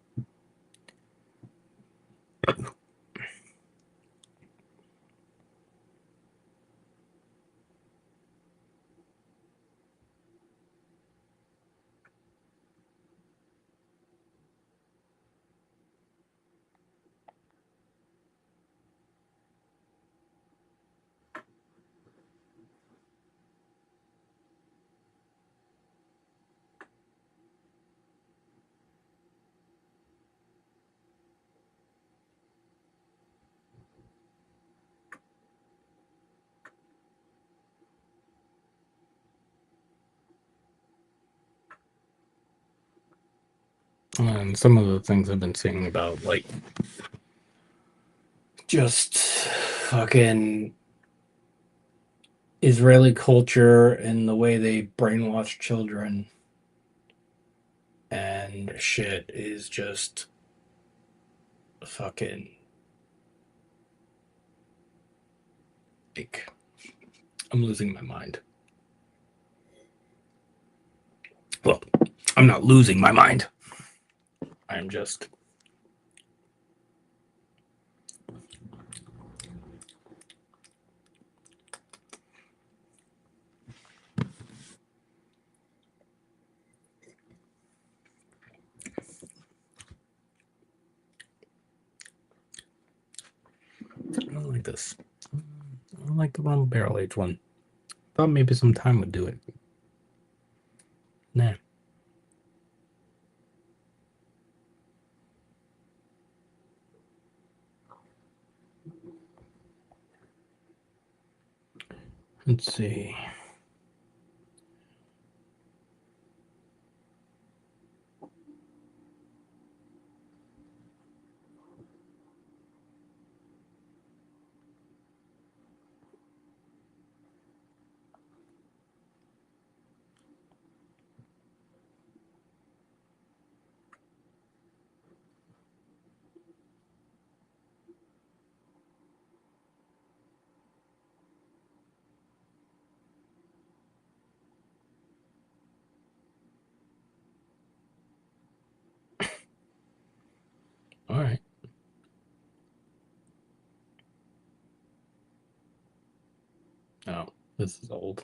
And some of the things I've been seeing about, like, just fucking Israeli culture and the way they brainwash children and shit is just fucking, like, I'm losing my mind. Well, I'm not losing my mind. I'm just like this. I don't like the rum barrel aged one. Thought maybe some time would do it. Nah. Let's see. All right. Oh, this is old.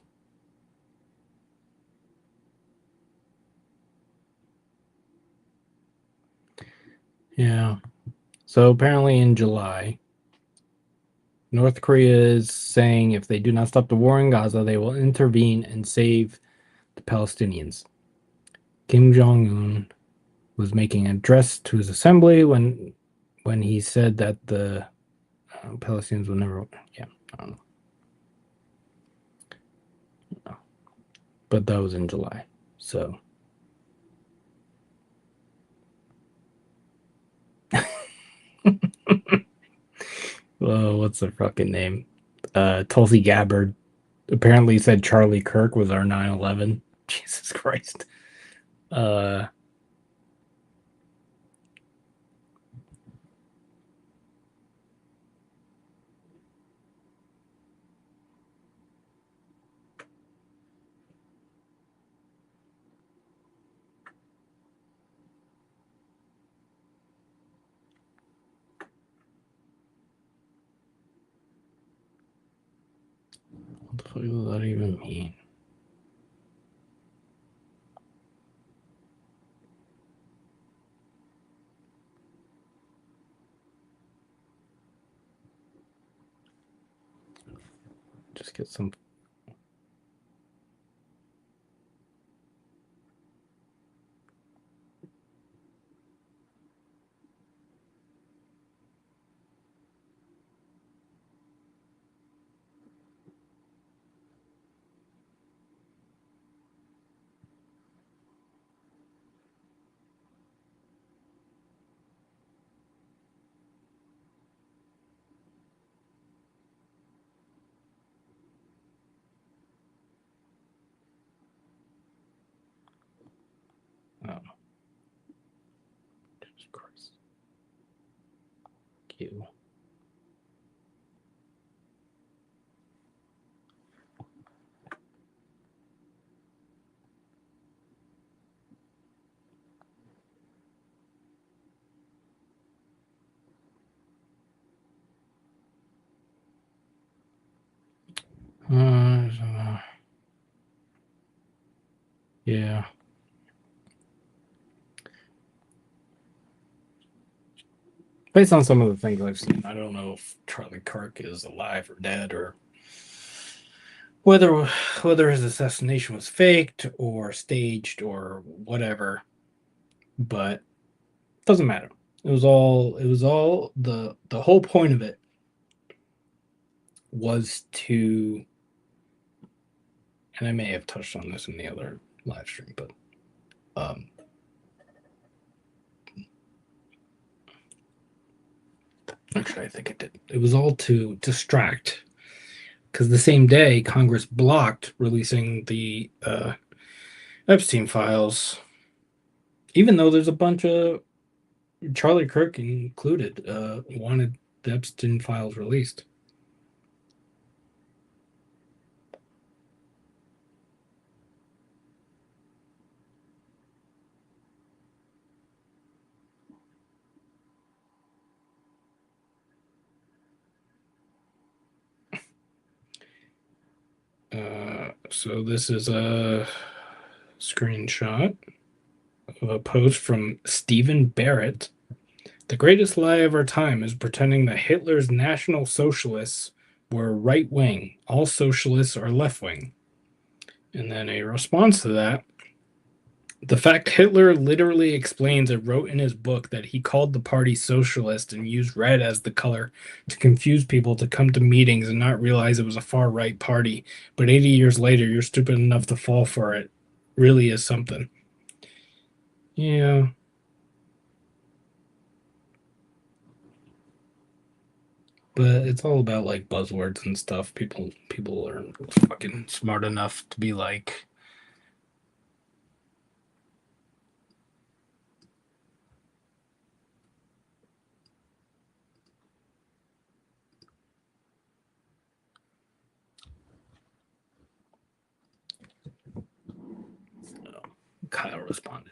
Yeah. So apparently in July, North Korea is saying if they do not stop the war in Gaza, they will intervene and save the Palestinians. Kim Jong Un was making an address to his assembly when he said that the Palestinians will never. Yeah, I don't know, but that was in July. So. Oh, what's the fucking name? Tulsi Gabbard apparently said Charlie Kirk was our 9/11. Jesus Christ. Uh, what the fuck does that even mean? Just get some. Oh, Jesus Christ. You. Yeah. Based on some of the things I've seen, I don't know if Charlie Kirk is alive or dead, or whether his assassination was faked or staged or whatever. But it doesn't matter. It was all the whole point of it was to, and I may have touched on this in the other live stream, but um, actually, I think it did. It was all to distract, because the same day Congress blocked releasing the Epstein files, even though there's a bunch of Charlie Kirk included wanted the Epstein files released. So this is a screenshot of a post from Stephen Barrett The greatest lie of our time is pretending that Hitler's National Socialists were right wing. All socialists are left wing. And then a response to that, the fact Hitler literally explains and wrote in his book that he called the party socialist and used red as the color to confuse people to come to meetings and not realize it was a far right party. But 80 years later, you're stupid enough to fall for it. Really is something. Yeah. But it's all about like buzzwords and stuff. People are fucking smart enough to be like, Kyle responded.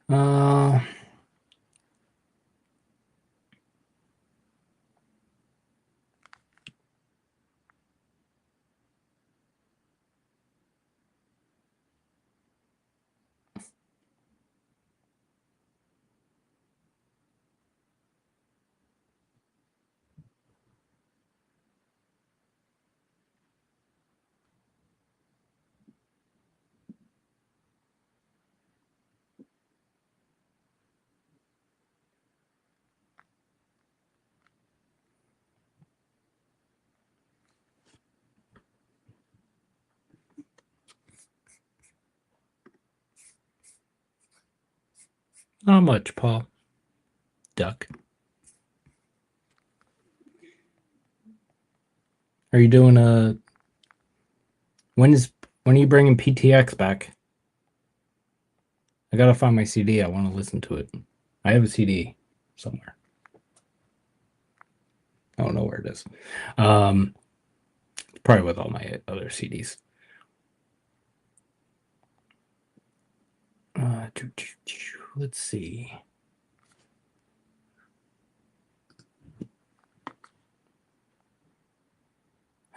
Uh, not much, Paul. Duck. Are you doing a? When are you bringing PTX back? I gotta find my CD. I want to listen to it. I have a CD somewhere. I don't know where it is. Probably with all my other CDs. Let's see.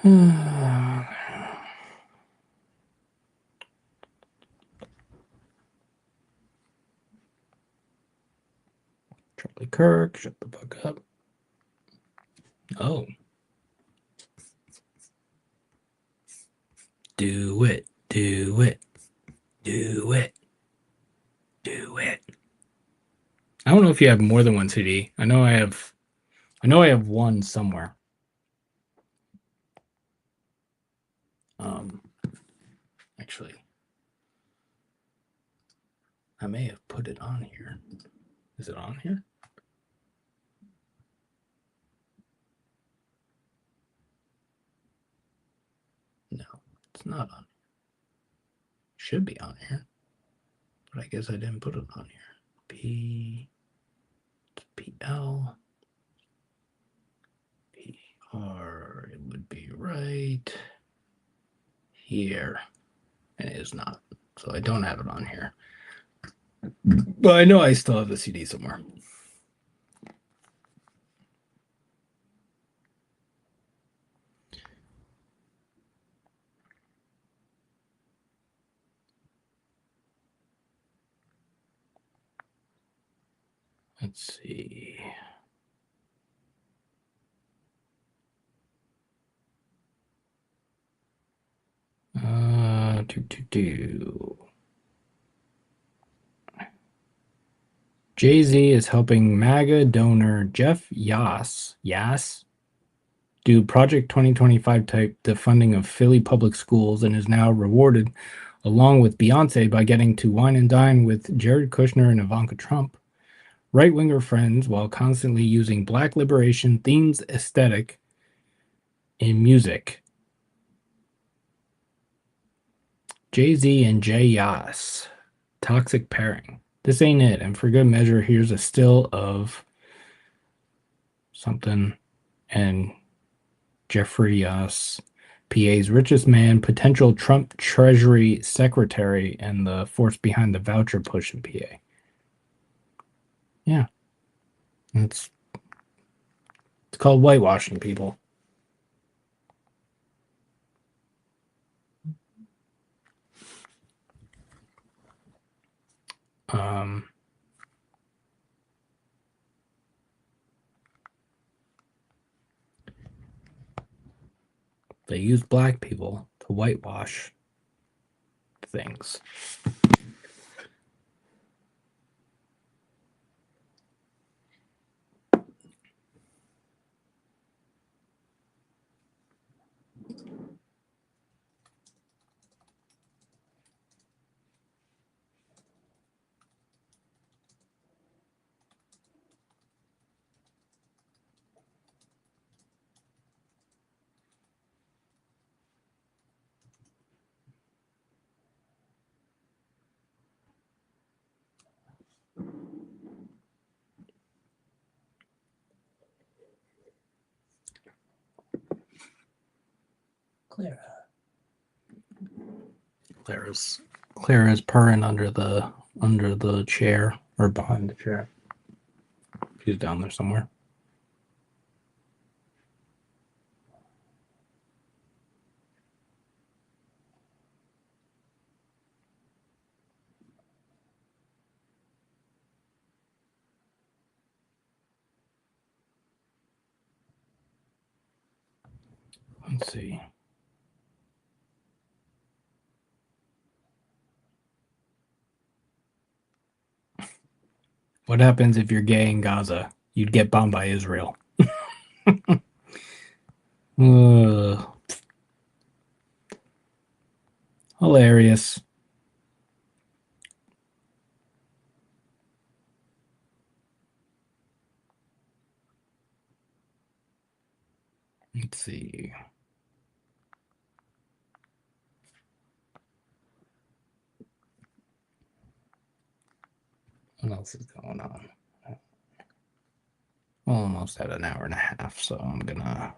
Charlie Kirk, shut the fuck up. Oh. Do it. Do it. Do it. Do it. I don't know if you have more than one CD. I know I have one somewhere. Actually, I may have put it on here. Is it on here? No, it's not on. Should be on here, but I guess I didn't put it on here. PL PR. It would be right here, and it is not. So I don't have it on here. But I know I still have the CD somewhere. Let's see. Jay-Z is helping MAGA donor Jeff Yass do Project 2025 type defunding of Philly public schools and is now rewarded along with Beyonce by getting to wine and dine with Jared Kushner and Ivanka Trump, right-winger friends, while constantly using Black liberation themes aesthetic in music. Jay-Z and Jay Yas, toxic pairing. This ain't it. And for good measure, here's a still of something and Jeffrey Yas, PA's richest man, potential Trump Treasury Secretary, and the force behind the voucher push in PA. Yeah. It's called whitewashing, people. They use black people to whitewash things. Clara's purring under the chair or behind the chair. She's down there somewhere. Let's see. What happens if you're gay in Gaza? You'd get bombed by Israel. Hilarious. Let's see. What else is going on? Well, almost at an hour and a half, so I'm gonna.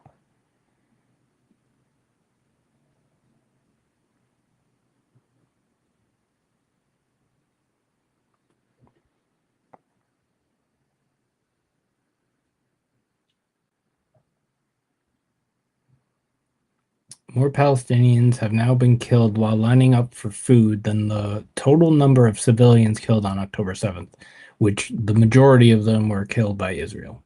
More Palestinians have now been killed while lining up for food than the total number of civilians killed on October 7th, which the majority of them were killed by Israel.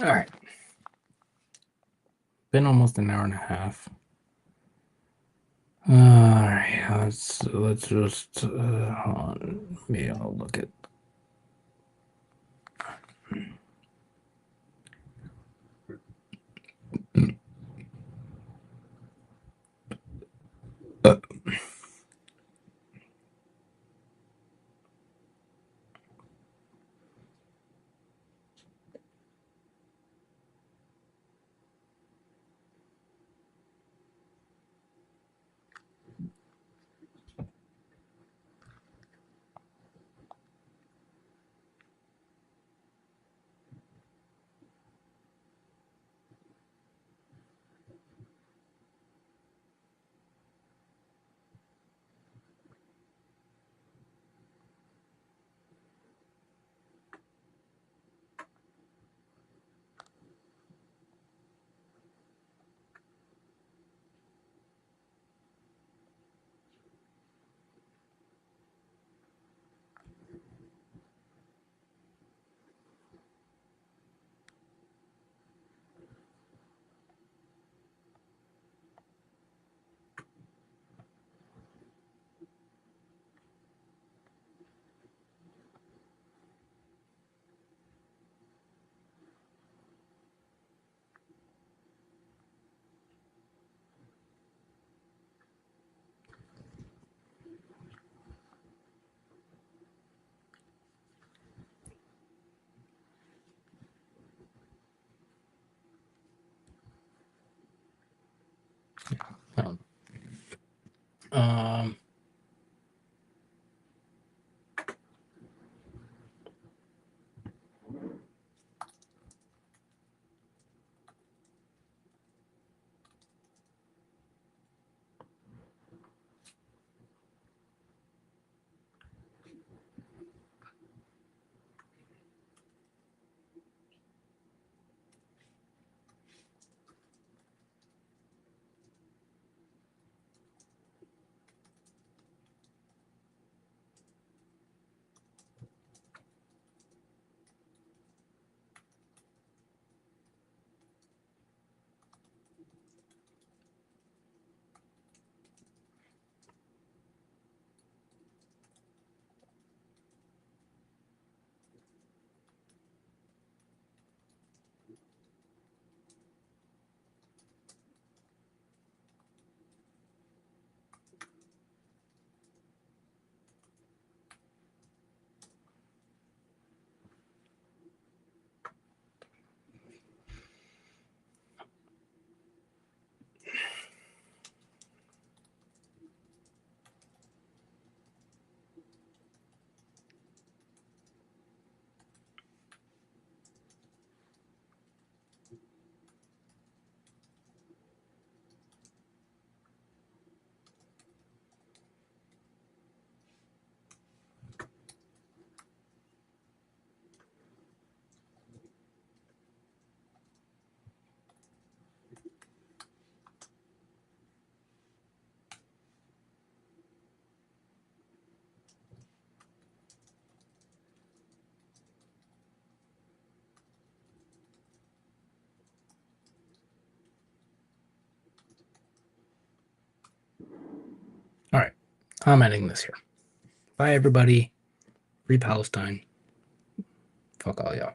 All right. Been almost an hour and a half. All right, let's just hold on. Maybe I'll look at. Um, um, all right. I'm ending this here. Bye, everybody. Free Palestine. Fuck all y'all.